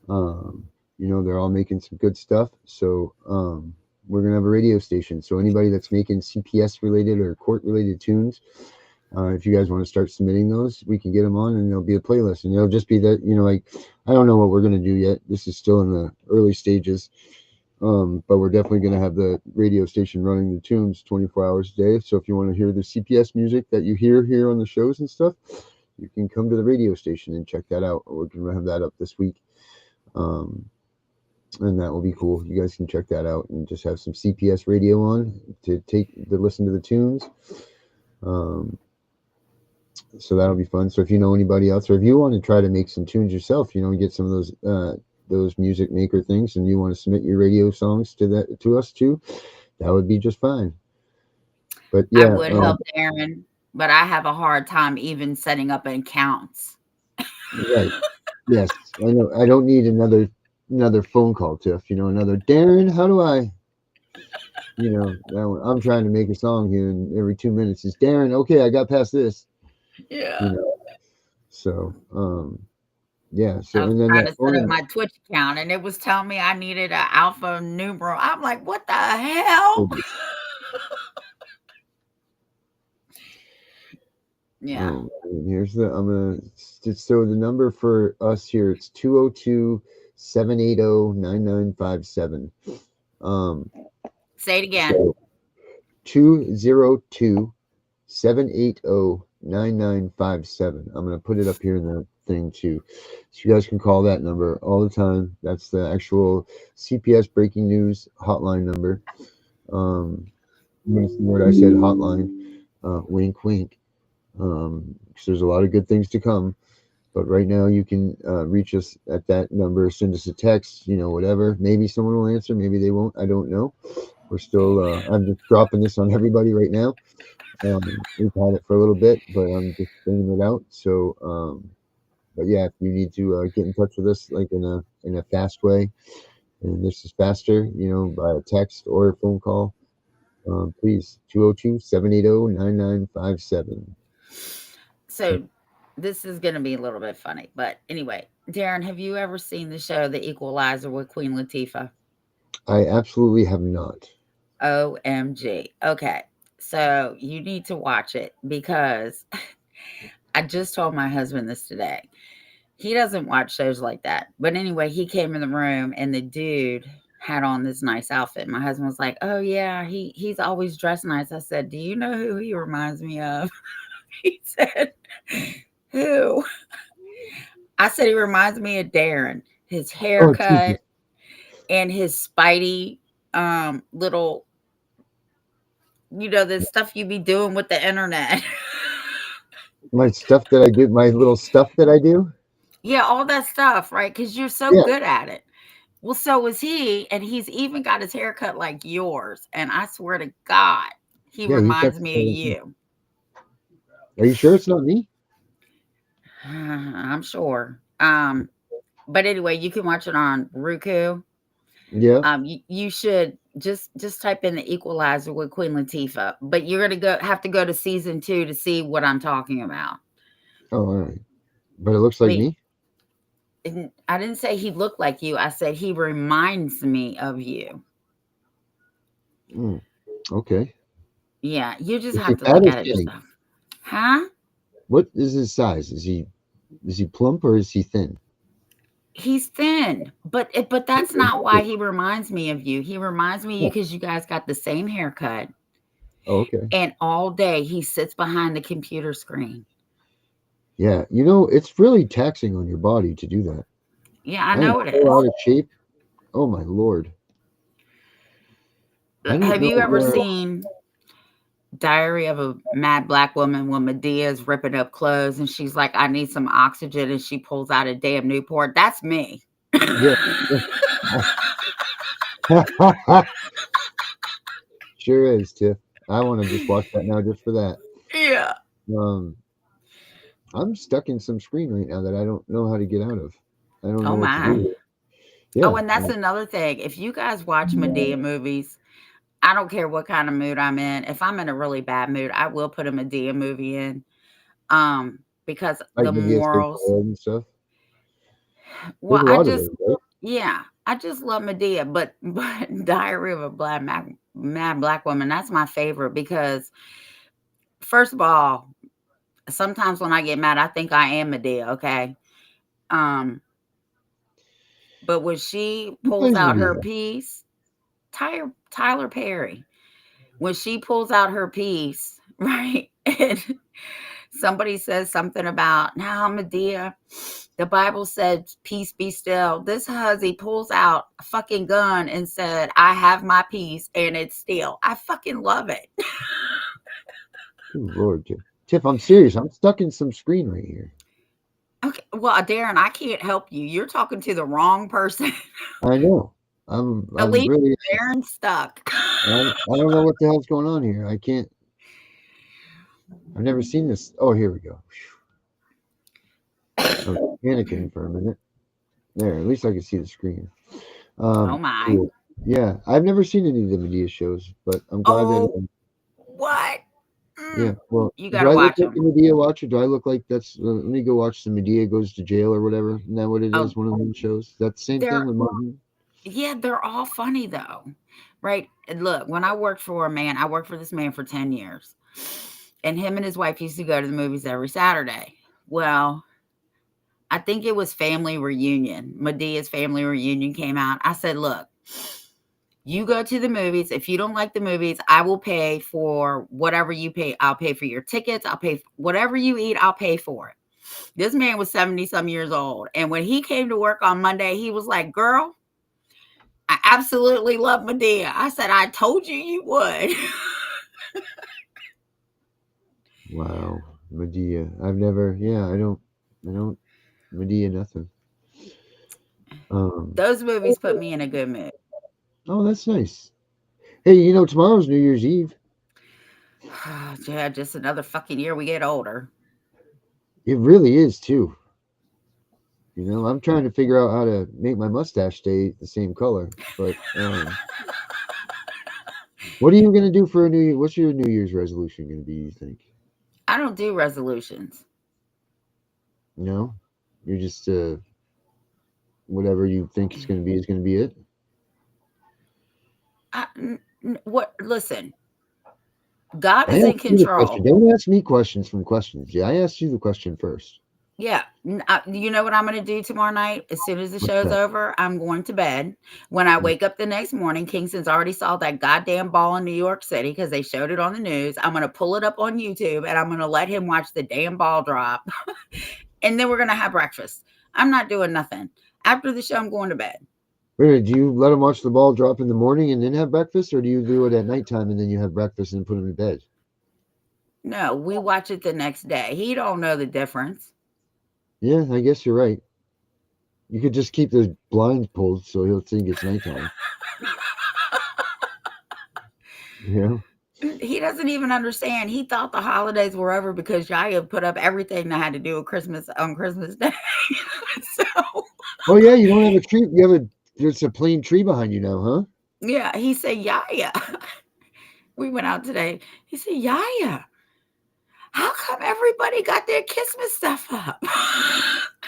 They're all making some good stuff. So we're gonna have a radio station. So anybody that's making CPS related or court related tunes, if you guys want to start submitting those, we can get them on, and there'll be a playlist, and it'll just be that I don't know what we're gonna do yet. This is still in the early stages. But we're definitely going to have the radio station running the tunes 24 hours a day. So if you want to hear the CPS music that you hear here on the shows and stuff, you can come to the radio station and check that out. We're going to have that up this week. And that will be cool. You guys can check that out and just have some CPS radio on to listen to the tunes. So that'll be fun. So if you know anybody else, or if you want to try to make some tunes yourself, get some of those music maker things, and you want to submit your radio songs to us too, that would be just fine. But yeah, I would help Darren, but I have a hard time even setting up accounts. Right. Yes, I know. I don't need another phone call, Tiff. Another Darren. How do I? I'm trying to make a song here, and every 2 minutes is Darren. Okay, I got past this. Yeah. So, yeah. So, I was and then trying to set up my Twitch account, and it was telling me I needed an alpha numeral. I'm like, what the hell? Yeah. Here's so the number for us here, it's 202-780-9957. Say it again. 202-780-9957. I'm going to put it up here in the thing too. So you guys can call that number all the time. That's the actual CPS breaking news hotline number. What I said, hotline. Wink, wink. There's a lot of good things to come, but right now you can reach us at that number. Send us a text, whatever. Maybe someone will answer, maybe they won't. I don't know. We're still I'm just dropping this on everybody right now. We've had it for a little bit, but I'm just sending it out. So but yeah, if you need to get in touch with us like in a fast way, and this is faster, by a text or a phone call, please, 202-780-9957. So this is going to be a little bit funny, but anyway, Darren, have you ever seen the show The Equalizer with Queen Latifah? I absolutely have not. OMG. Okay. So you need to watch it, because I just told my husband this today. He doesn't watch shows like that. But anyway, he came in the room and the dude had on this nice outfit. My husband was like, oh yeah, he's always dressed nice. I said, do you know who he reminds me of? He said, who? I said, he reminds me of Darren. His haircut and his Spidey little, the stuff you be doing with the internet. My stuff that I do, my little stuff that I do? Yeah, all that stuff, right? Because you're so good at it. Well, so is he, and he's even got his haircut like yours. And I swear to God, he reminds me of you. Are you sure it's not me? I'm sure. But anyway, you can watch it on Roku. Yeah. You should just type in The Equalizer with Queen Latifah. But you're gonna have to go to season 2 to see what I'm talking about. Oh, all right. But it looks like me. I didn't say he looked like you. I said he reminds me of you. Okay. Yeah, you just have to look at it yourself. Huh? What is his size? Is he plump or is he thin? He's thin, but that's not why he reminds me of you. He reminds me of you because you guys got the same haircut. Oh, okay. And all day he sits behind the computer screen. Yeah, it's really taxing on your body to do that. Yeah, I know it is. Out of shape. Oh my Lord. Have you ever seen Diary of a Mad Black Woman when Medea's ripping up clothes and she's like, I need some oxygen, and she pulls out a damn Newport? That's me. Yeah. Sure is, Tiff. I want to just watch that now just for that. Yeah. I'm stuck in some screen right now that I don't know how to get out of. I don't know what to do. Yeah. Oh, and that's another thing. If you guys watch Medea movies, I don't care what kind of mood I'm in. If I'm in a really bad mood, I will put a Medea movie in. Because Like the Medea's morals. and stuff. Well, There's a lot of those, right? yeah, I just love Medea, but Diary of a Mad Black Woman, that's my favorite because first of all, sometimes when I get mad, I think I am Medea, okay? But when she pulls out her piece, Tyler Perry, when she pulls out her piece, right? And somebody says something about, now Medea, the Bible said, peace be still. This huzzy pulls out a fucking gun and said, I have my peace and it's still. I fucking love it. Good Lord, Tiff, I'm serious. I'm stuck in some screen right here. Okay. Well, Darren, I can't help you. You're talking to the wrong person. I know. I'm really Darren's stuck. I don't know what the hell's going on here. I can't. I've never seen this. Oh, here we go. I was panicking for a minute. There, at least I can see the screen. Oh my. Cool. Yeah, I've never seen any of the Medea shows, but I'm glad that. What? Yeah, well, you gotta watch them. Like a Medea watcher? Do I look like that's? Let me go watch some Medea goes to jail or whatever. Isn't that what it is? One of them shows. That's the same thing with Martin. Yeah, they're all funny though, right? And look, when I worked for this man for 10 years, and him and his wife used to go to the movies every Saturday. Well, I think it was Family Reunion. Medea's Family Reunion came out. I said, look, you go to the movies. If you don't like the movies, I will pay for whatever you pay. I'll pay for your tickets. I'll pay whatever you eat. I'll pay for it. This man was 70 some years old. And when he came to work on Monday, he was like, girl, I absolutely love Medea. I said, I told you you would. Wow. Medea. I've never, I don't Medea nothing. Those movies put me in a good mood. Oh, that's nice. Hey, tomorrow's New Year's Eve. Yeah, just another fucking year we get older. It really is too. I'm trying to figure out how to make my mustache stay the same color. But what are you going to do for a New Year? What's your New Year's resolution going to be, you think? I don't do resolutions. No? You're just whatever you think it's going to be is going to be it? Listen. God is in control. Don't ask me questions from questions. Yeah, I asked you the question first. Yeah. You know what I'm going to do tomorrow night? As soon as the show's over, I'm going to bed. When I wake up the next morning, Kingston's already saw that goddamn ball in New York City because they showed it on the news. I'm going to pull it up on YouTube and I'm going to let him watch the damn ball drop. And then we're going to have breakfast. I'm not doing nothing. After the show, I'm going to bed. Wait, do you let him watch the ball drop in the morning and then have breakfast, or do you do it at nighttime and then you have breakfast and put him in bed? No, we watch it the next day. He don't know the difference. Yeah, I guess you're right. You could just keep the blinds pulled so he'll think it's nighttime. He doesn't even understand. He thought the holidays were over because Yaya put up everything that had to do with Christmas on Christmas Day. Oh yeah, you don't have a tree. There's a plain tree behind you now, huh? Yeah, he said, Yaya. We went out today. He said, Yaya, how come everybody got their Christmas stuff up?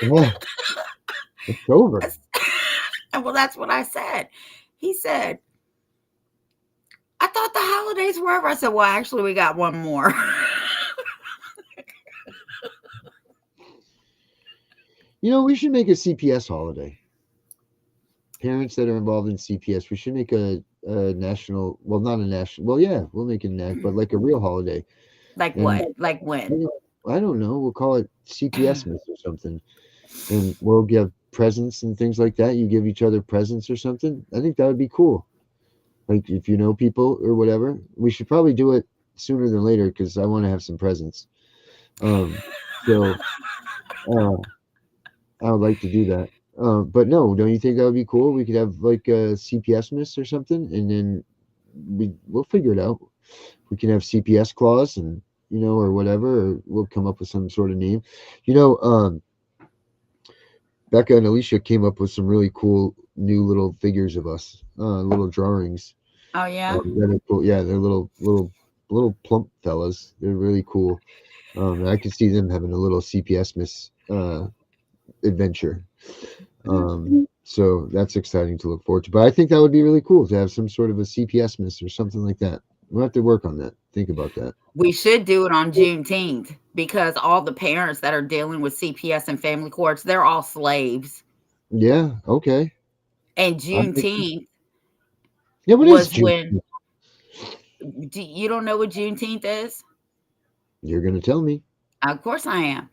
Yeah. It's over. Well, that's what I said. He said, I thought the holidays were over. I said, well, actually, we got one more. We should make a CPS holiday. Parents that are involved in CPS, we should make a national, well, not a national, well, yeah, we'll make it national, but like a real holiday. Like what? Like when? I don't know. We'll call it CPS Miss or something. And we'll give presents and things like that. You give each other presents or something. I think that would be cool. Like if you know people or whatever. We should probably do it sooner than later because I want to have some presents. So I would like to do that. But no, don't you think that would be cool? We could have like a CPS Miss or something, and then we'll figure it out. We can have CPS clause and or whatever, or we'll come up with some sort of name. Becca and Alicia came up with some really cool new little figures of us, little drawings. Oh yeah. They're cool. Yeah, they're little plump fellas. They're really cool. I could see them having a little CPS miss adventure. So that's exciting to look forward to. But I think that would be really cool to have some sort of a CPS miss or something like that. We'll have to work on that. Think about that. We should do it on Juneteenth because all the parents that are dealing with CPS and family courts, they're all slaves. Yeah. Okay. And Juneteenth Yeah. What is was June? when you don't know what Juneteenth is? You're going to tell me. Of course I am.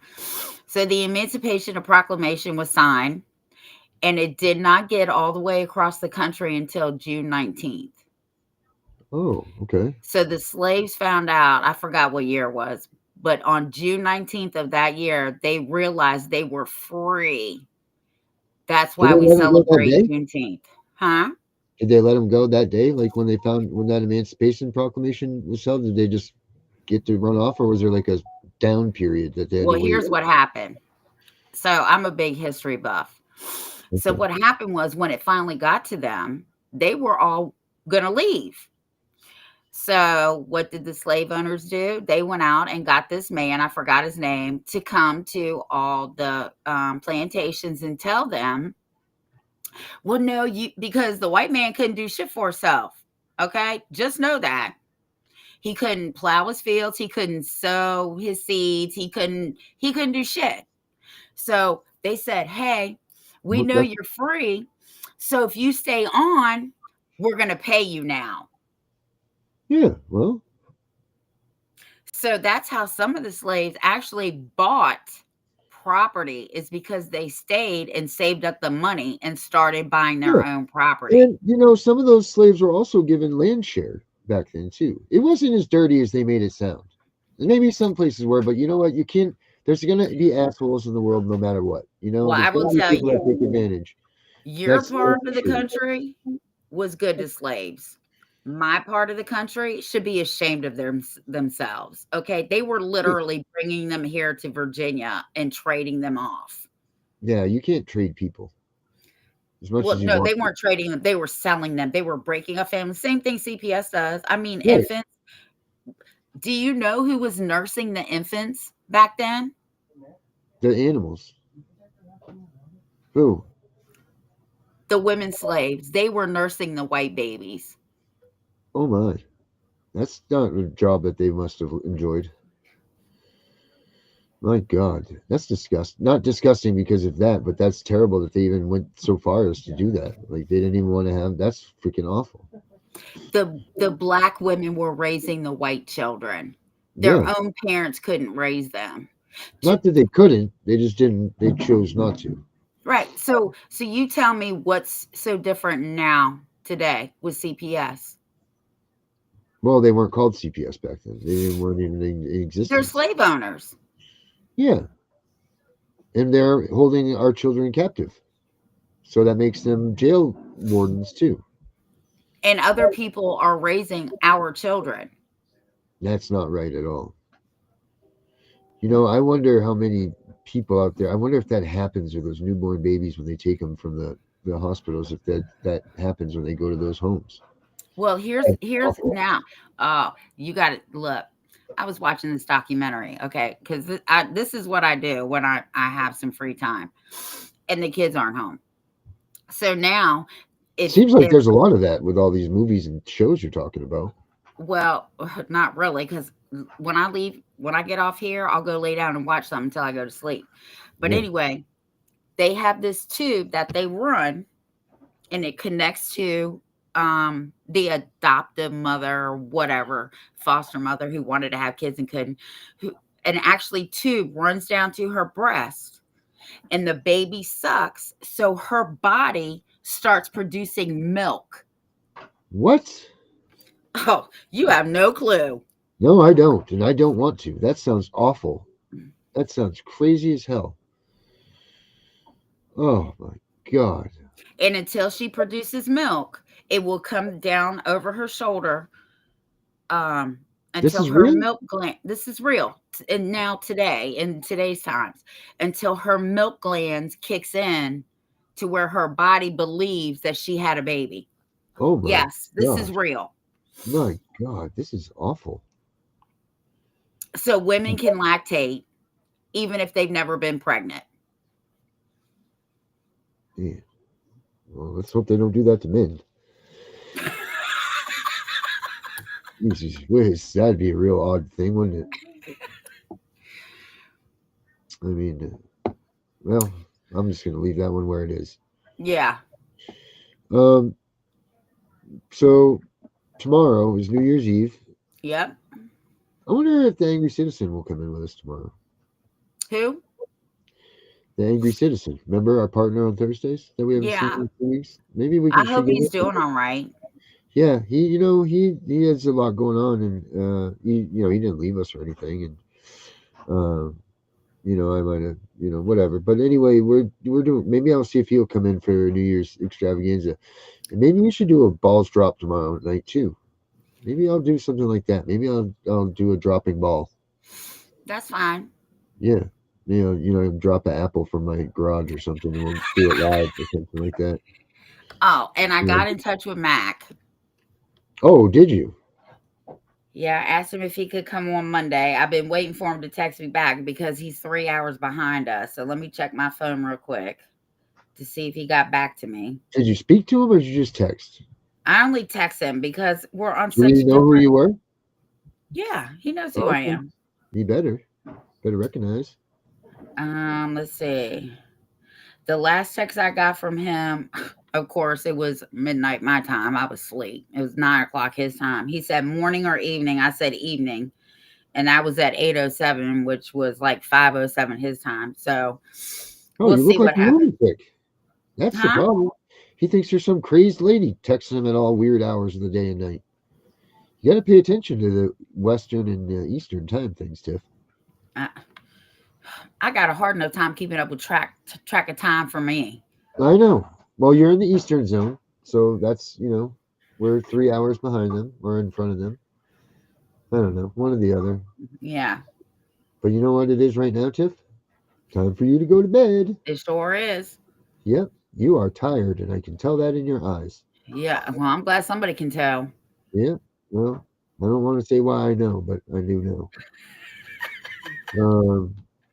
So the Emancipation Proclamation was signed, and it did not get all the way across the country until June 19th. Oh, okay. So the slaves found out, I forgot what year it was, but on June 19th of that year, they realized they were free. That's why we celebrate Juneteenth. Huh? Did they let them go that day? Like when that Emancipation Proclamation was held, did they just get to run off, or was there like a down period that they had Well, to wait? here's what happened. So I'm a big history buff. Okay. So what happened was when it finally got to them, they were all going to leave. So what did the slave owners do? They went out and got this man, I forgot his name, to come to all the plantations and tell them, well, no, because the white man couldn't do shit for himself. Okay. Just know that. He couldn't plow his fields. He couldn't sow his seeds. He couldn't do shit. So they said, hey, we know you're free. So if you stay on, we're going to pay you now. Yeah, well. So that's how some of the slaves actually bought property, is because they stayed and saved up the money and started buying their own property. And, some of those slaves were also given land share back then, too. It wasn't as dirty as they made it sound. Maybe some places were, but you know what? You can't. There's going to be assholes in the world no matter what. Well, I will tell you, that take advantage. Your part of the country was good to slaves. My part of the country should be ashamed of themselves. Okay. They were literally bringing them here to Virginia and trading them off. Yeah. You can't trade people. As much as you no, they weren't trading them. They were selling them. They were breaking up families. Same thing CPS does. I mean, infants. Do you know who was nursing the infants back then? The animals. Who? The women slaves. They were nursing the white babies. Oh my. That's not a job that they must have enjoyed. My God. That's disgusting. Not disgusting because of that, but that's terrible that they even went so far as to do that. Like they didn't even want to have. That's freaking awful. The black women were raising the white children. Their own parents couldn't raise them. Not that they couldn't. They just didn't. They chose not to. Right. So you tell me what's so different now today with CPS. Well, they weren't called CPS back then. They weren't even in existence. They're slave owners. Yeah. And they're holding our children captive. So that makes them jail wardens too. And other people are raising our children. That's not right at all. I wonder how many people out there, I wonder if that happens with those newborn babies when they take them from the hospitals, if that happens when they go to those homes. Well, here's now. You got to look. I was watching this documentary, okay, because this is what I do when I have some free time, and the kids aren't home. So now it seems like there's a lot of that with all these movies and shows you're talking about. Well, not really, because when I get off here, I'll go lay down and watch something until I go to sleep. But anyway, they have this tube that they run, and it connects to the adoptive mother or whatever, foster mother who wanted to have kids and couldn't, and actually tube runs down to her breast, and the baby sucks, so her body starts producing milk. What? Oh, you have no clue. No, I don't, and I don't want to. That sounds awful. That sounds crazy as hell. Oh my God. And until she produces milk, it will come down over her shoulder until her milk gland. This is real. And now today, in today's times, until her milk glands kicks in to where her body believes that she had a baby. Oh my yes, this is real. My God, this is awful. So women can lactate even if they've never been pregnant. Yeah. Well, let's hope they don't do that to men. Jesus whiz, that'd be a real odd thing, wouldn't it? I mean, well, I'm just gonna leave that one where it is. Yeah. So tomorrow is New Year's Eve. Yep. I wonder if the Angry Citizen will come in with us tomorrow. Who? The Angry Citizen. Remember our partner on Thursdays that we haven't seen in 2 weeks? Maybe we can. I hope he's doing all right. Yeah, he has a lot going on, and he didn't leave us or anything, and I might have whatever. But anyway, we're doing. Maybe I'll see if he'll come in for New Year's extravaganza, and maybe we should do a balls drop tomorrow night too. Maybe I'll do something like that. Maybe I'll do a dropping ball. That's fine. Yeah. Drop an apple from my garage or something, and we'll do it live or something like that. Oh, and I got in touch with Mac. Oh, did you? Yeah, I asked him if he could come on Monday. I've been waiting for him to text me back because he's 3 hours behind us. So let me check my phone real quick to see if he got back to me. Did you speak to him or did you just text? I only text him because we're on such. Did he know who you were? Yeah, he knows who I am. He better recognize. Let's see. The last text I got from him, of course, it was midnight my time. I was asleep. It was 9 o'clock his time. He said morning or evening. I said evening. And I was at 8:07, which was like 5:07 his time. So we'll see what happens. That's the problem. He thinks you're some crazed lady texting him at all weird hours of the day and night. You got to pay attention to the Western and Eastern time things, Tiff. I got a hard enough time keeping up with track of time for me. I know. Well, you're in the Eastern zone, so that's, we're 3 hours behind them. We're in front of them. I don't know, one or the other. Yeah. But you know what it is right now, Tiff? Time for you to go to bed. It sure is. Yep, you are tired, and I can tell that in your eyes. Yeah, well, I'm glad somebody can tell. Yeah, well, I don't want to say why I know, but I do know.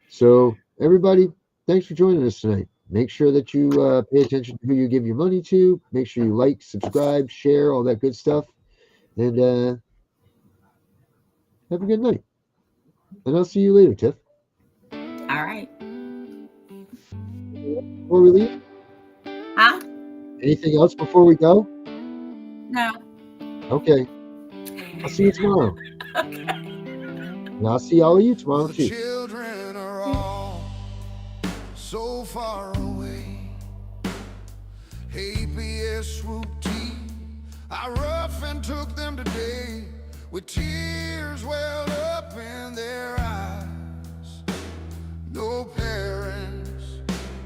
So, everybody, thanks for joining us tonight. Make sure that you pay attention to who you give your money to. Make sure you like, subscribe, share, all that good stuff. And have a good night. And I'll see you later, Tiff. All right. Before we leave? Huh? Anything else before we go? No. Okay. I'll see you tomorrow. Okay. And I'll see all of you tomorrow, too. Children are all so far away. APS swooped team, I rough and took them today, with tears welled up in their eyes. No parents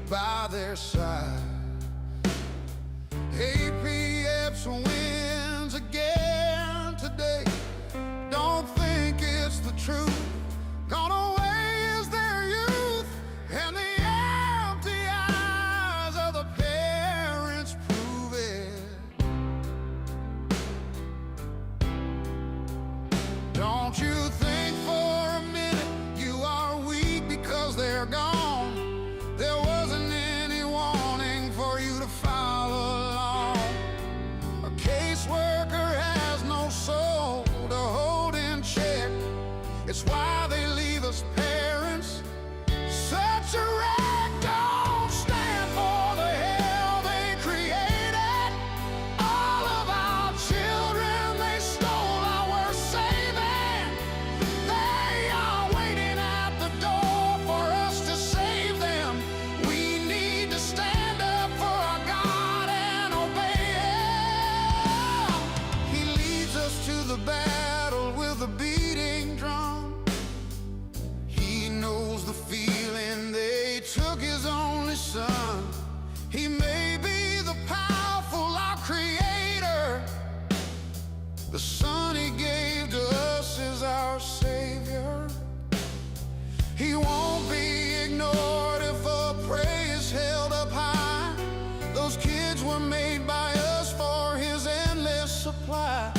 by their side. APS wins again today. Don't think it's the truth. Gone away is their youth, and the empty eyes of the parents prove it. Don't you think for a minute you are weak because they're gone. There wasn't any warning for you to follow along. A caseworker has no soul to hold in check. It's why they leave us parents such a wreck. Don't stand for the hell they created. All of our children they stole our worth saving. They are waiting at the door for us to save them. We need to stand up for our God and obey Him. He leads us to the battle with a beating drum. He knows the feeling they took his only son. He may be the powerful, our creator. The son he gave to us is our savior. He won't be ignored if a praise held up high. Those kids were made by us for his endless supply.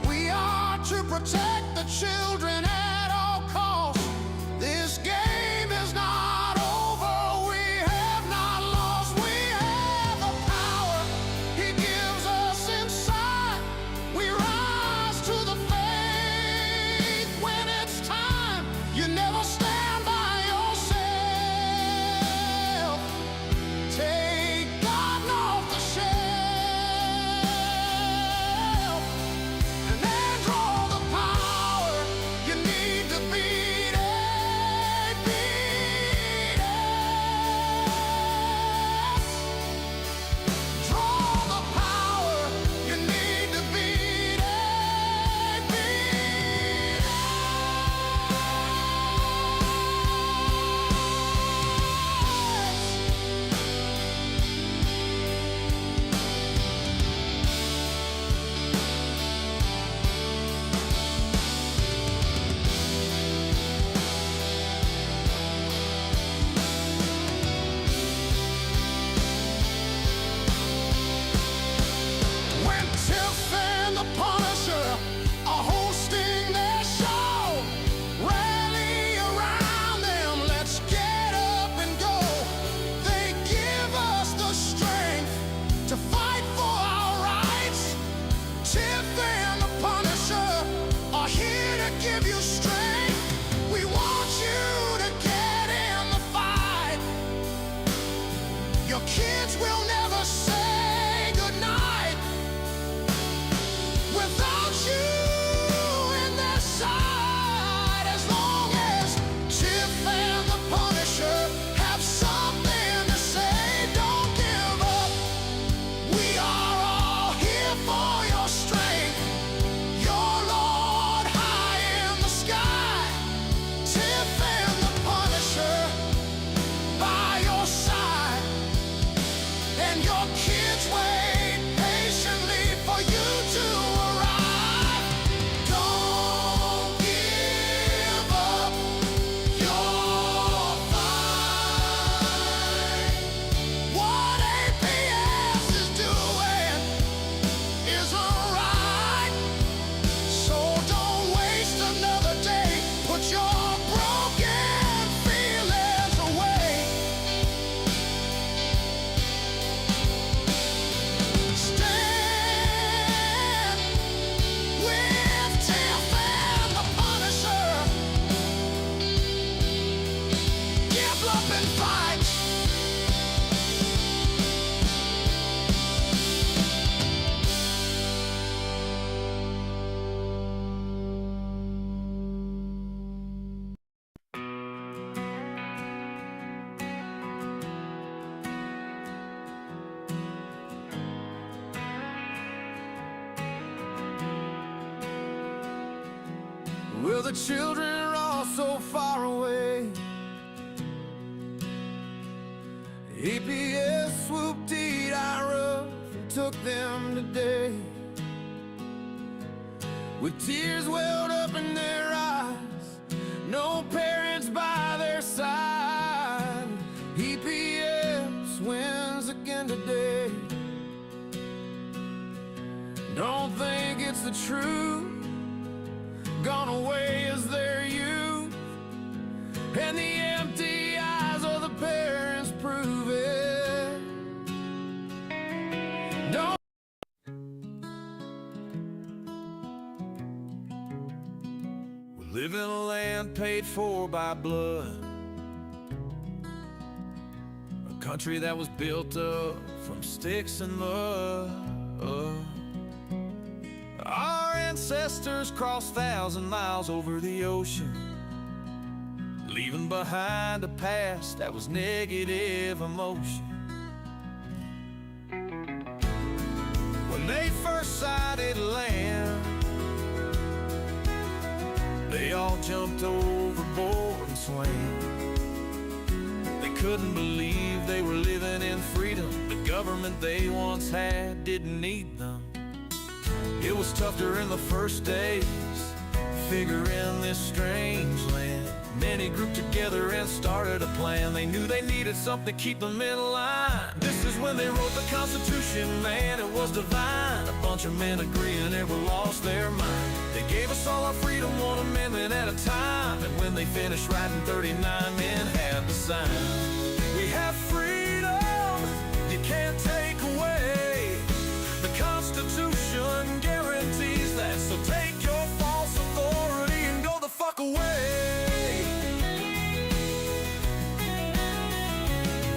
We are to protect the children Well, the children are all so far away. EPS swooped Ira and took them today. With tears welled up in their eyes, no parents by their side. EPS wins again today. Don't think it's the truth. Gone away is their youth, and the empty eyes of the parents prove it. Don't. We live in a land paid for by blood, a country that was built up from sticks and mud. Our ancestors crossed 1,000 miles over the ocean, leaving behind a past that was negative emotion. When they first sighted land, they all jumped overboard and swam. They couldn't believe they were living in freedom. The government they once had didn't need them. It was tough during the first days, figuring this strange land. Many grouped together and started a plan. They knew they needed something to keep them in line. This is when they wrote the Constitution, man, it was divine. A bunch of men agreeing never lost their mind. They gave us all our freedom, one amendment at a time. And when they finished writing, 39 men had to sign. We have freedom, you can't take away. The Constitution guarantees that, so take your false authority and go the fuck away.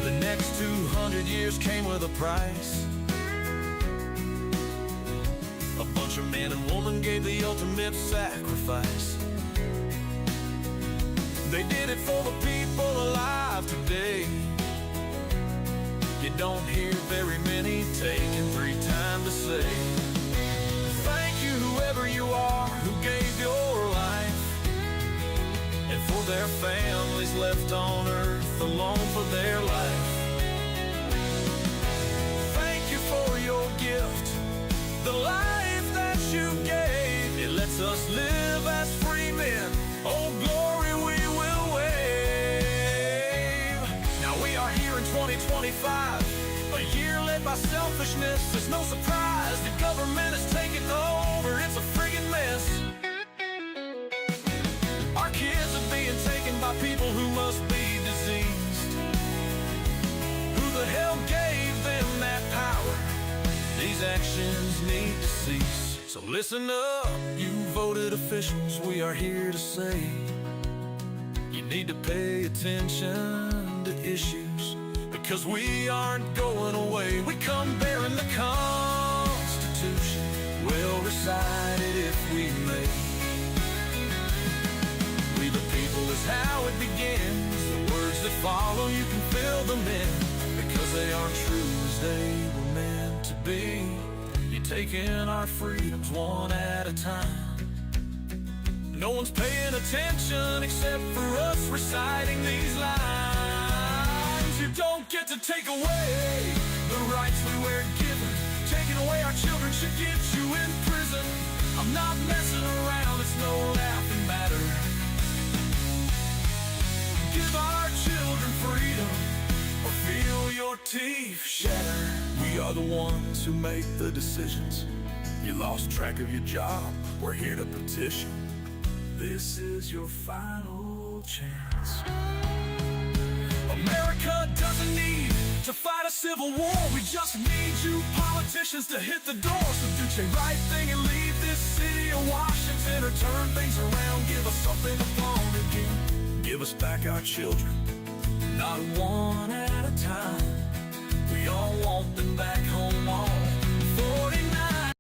The next 200 years came with a price. A bunch of men and women gave the ultimate sacrifice. They did it for the people alive today. You don't hear very many taking 3 times to say thank you, whoever you are, who gave your life, and for their families left on earth alone for their life. Thank you for your gift, the life that you gave. It lets us live as free men. Oh, glory we will wave. Now we are here in 2025, a year led by selfishness. There's no surprise, the government is taking over. It's a friggin' mess. Our kids are being taken by people who must be diseased. Who the hell gave them that power? These actions need to cease. So listen up, you voted officials, we are here to say you need to pay attention to issues, because we aren't going away. We come bearing the Constitution, well recited if we may. We the people is how it begins. The words that follow, you can fill them in, because they aren't true as they were meant to be. You're taking our freedoms one at a time. No one's paying attention except for us reciting these lines. You don't get to take away the rights we were given. Taking away our children should get you in prison. I'm not messing around, it's no laughing matter. Give our children freedom, or feel your teeth shatter. We are the ones who make the decisions. You lost track of your job, we're here to petition. This is your final chance. America doesn't need to fight a civil war. We just need you politicians to hit the door. So do the right thing and leave this city of Washington, or turn things around, give us something to fall again. Give us back our children, not one at a time. We all want them back home on 49.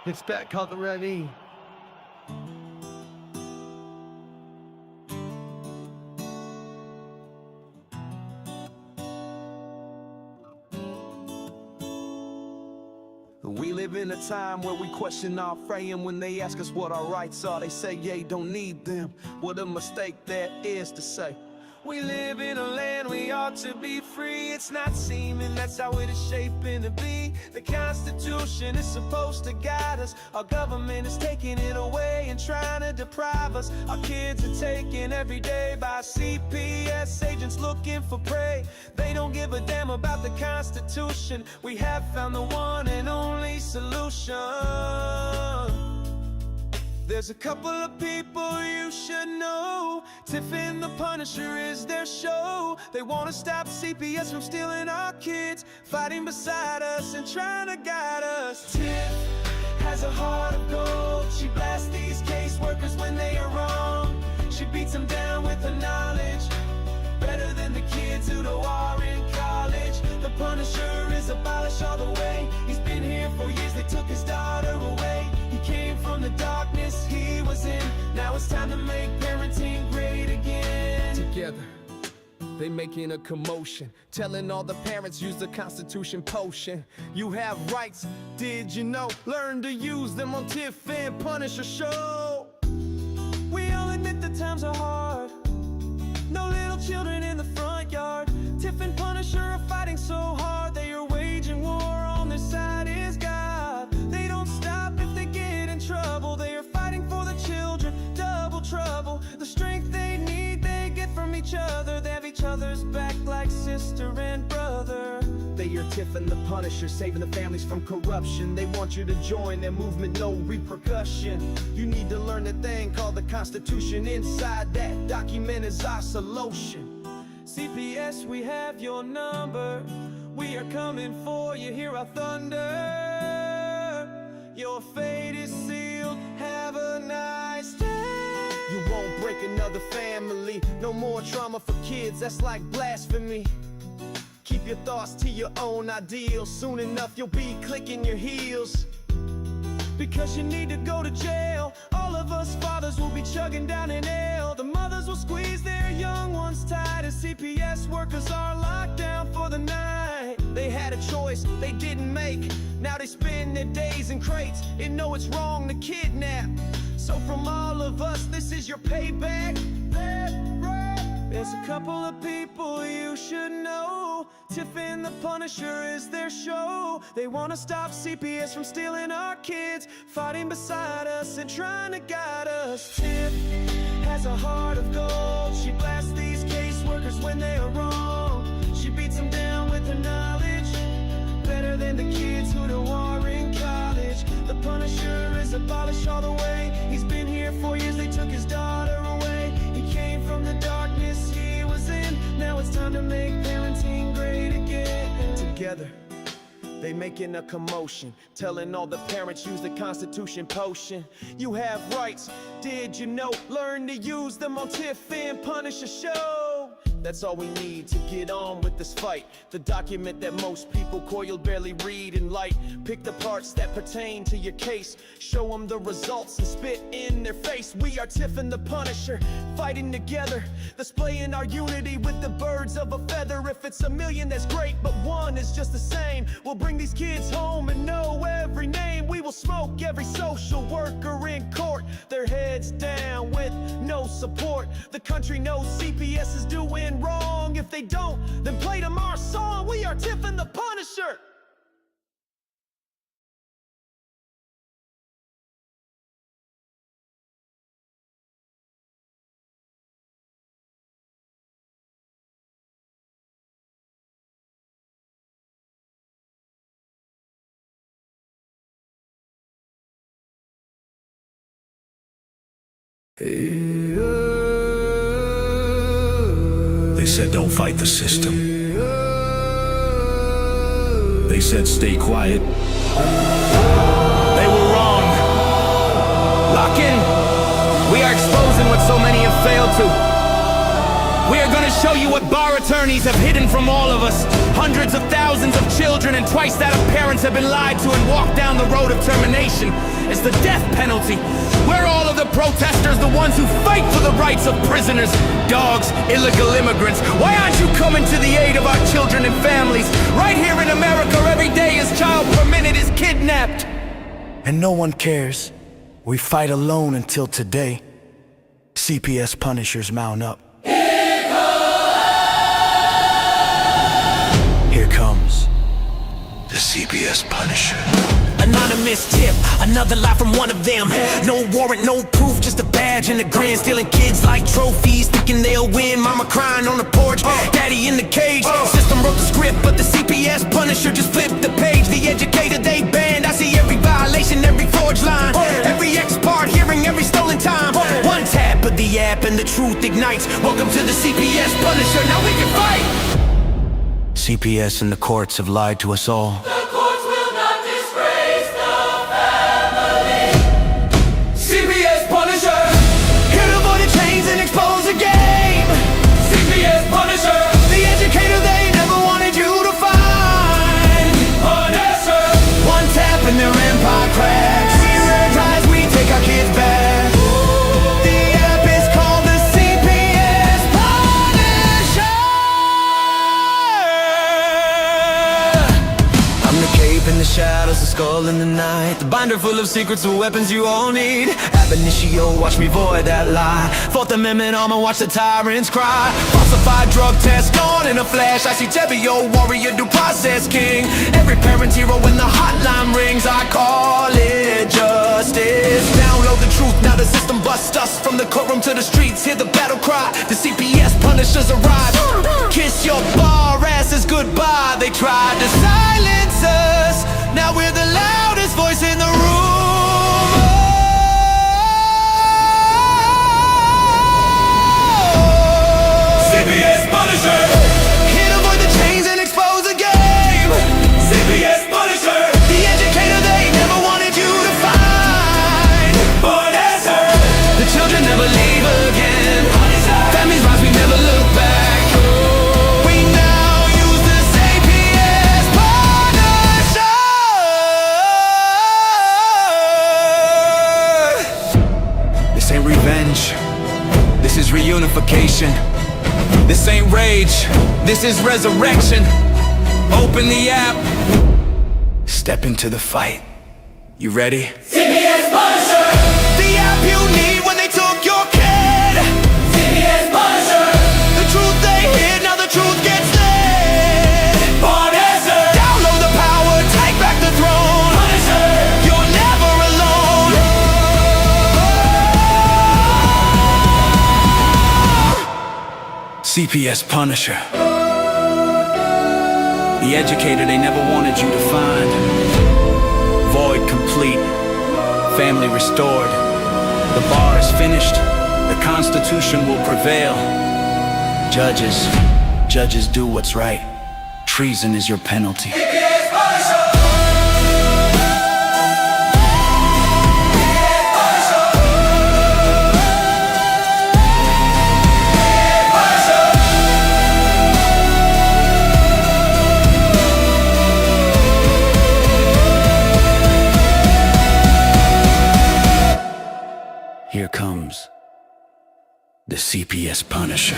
Expect already. We live in a time where we question our frame. When they ask us what our rights are, they say, yeah, don't need them. What a mistake that is to say. We live in a land we ought to be free. It's not seeming that's how it is shaping to be. The Constitution is supposed to guide us. Our government is taking it away and trying to deprive us. Our kids are taken every day by CPS agents looking for prey. They don't give a damn about the Constitution. We have found the one and only solution. There's a couple of people you should know. Tiff and the Punisher is their show. They want to stop CPS from stealing our kids, fighting beside us and trying to guide us. Tiff has a heart of gold. She blasts these caseworkers when they are wrong. She beats them down with her knowledge, better than the kids who are in college. The Punisher is abolished all the way. He's been here for years, they took his daughter away. He came from the darkness he was in. Now it's time to make parenting great again. Together, they making a commotion, telling all the parents use the Constitution potion. You have rights, did you know? Learn to use them on Tiff and Punisher show. We all admit the times are hard. No little children in the front yard. Tiff and Punisher are fighting so hard. They are waging war, on their side is God. They don't stop if they get in trouble. They are fighting for the children, double trouble. The strength they need, they get from each other. They have each other's back like sister and brother. They are Tiff and the Punisher, saving the families from corruption. They want you to join their movement, no repercussion. You need to learn the thing called the Constitution. Inside that document is our solution. CPS, we have your number. We are coming for you, hear our thunder. Your fate is sealed, have a nice day. You won't break another family. No more trauma for kids, that's like blasphemy. Keep your thoughts to your own ideals. Soon enough you'll be clicking your heels, because you need to go to jail. All of us fathers will be chugging down an ale. The mothers will squeeze their young ones tight, as CPS workers are locked down for the night. They had a choice they didn't make. Now they spend their days in crates and know it's wrong to kidnap. So from all of us, this is your payback. There's a couple of people you should know. Tiff and the Punisher is their show. They want to stop CPS from stealing our kids, fighting beside us and trying to guide us. Tiff has a heart of gold. She blasts these caseworkers when they are wrong. She beats them down with her knowledge, better than the kids who are in college. The Punisher is abolished all the way. He's been here for years, they took his daughter away. He came from the darkness he was in. Now it's time to make parenting great again. Together, they making a commotion, telling all the parents use the Constitution potion. You have rights, did you know? Learn to use them on Tiff and Punisher show. That's all we need to get on with this fight. The document that most people call you'll barely read in light. Pick the parts that pertain to your case, show them the results and spit in their face. We are Tiff and the Punisher, fighting together, displaying our unity with the birds of a feather. If it's a million, that's great, but one is just the same. We'll bring these kids home and know every name. We will smoke every social worker in court, their heads down with no support. The country knows CPS is doing wrong. If they don't, then play them our song. We are Tiff and the Punisher. They said don't fight the system. They said stay quiet. They were wrong. Lock in. We are exposing what so many have failed to. We are going to show you what bar attorneys have hidden from all of us. Hundreds of thousands of children and twice that of parents have been lied to and walked down the road of termination. It's the death penalty. We're all of the protesters, the ones who fight for the rights of prisoners, dogs, illegal immigrants. Why aren't you coming to the aid of our children and families? Right here in America, every day a child per minute is kidnapped. and no one cares. We fight alone until today. CPS Punishers mount up. Here comes the CPS Punisher. Anonymous tip, another lie from one of them. No warrant, no proof, just a badge and a grin. Stealing kids like trophies, thinking they'll win. Mama crying on the porch, daddy in the cage. System wrote the script, but the CPS Punisher just flipped the page. The educator they banned, I see every violation, every forged line, every ex-part hearing, every stolen time. One tap of the app and the truth ignites. Welcome to the CPS Punisher, now we can fight. CPS and the courts have lied to us all. CPS Punisher, here to avoid the chains and expose the game. CPS Punisher, the educator they never wanted you to find. Punisher, one tap and their empire cracks. We rise, we take our kids back. The app is called the CPS Punisher. I'm the cape in the shadows, the skull in the night, the binder full of secrets and weapons you all need. Ab initio, watch me void that lie. Fourth Amendment armor, watch the tyrants cry. Falsified drug test gone in a flash. I see Tebio, warrior, due process king. Every parent's hero when the hotline rings. I call it justice. Download the truth, now the system busts us. From the courtroom to the streets, hear the battle cry. The CPS Punishers arrive. Kiss your bar asses goodbye. They tried to silence us, now we're the loudest voice in the room. CPS Punisher, here to avoid the chains and expose the game. CPS Punisher, the educator they never wanted you to find. Punisher, the children never leave again. Punisher, families rise, we never look back. We now use the CPS Punisher. This ain't revenge, this is reunification. This ain't rage, this is resurrection. Open the app, step into the fight. You ready? CPS Punisher, the app you need when they took your kid. CPS Punisher, the truth they hid, now the truth gets lit. Punisher, download the power, take back the throne. Punisher, you're never alone. CPS Punisher, the educator they never wanted you to find. Void complete, family restored. The bar is finished, the Constitution will prevail. Judges do what's right. Treason is your penalty. CPS Punisher! Here comes the CPS Punisher.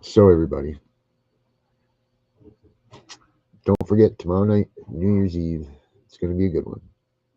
So everybody, don't forget tomorrow night, New Year's Eve. It's going to be a good one.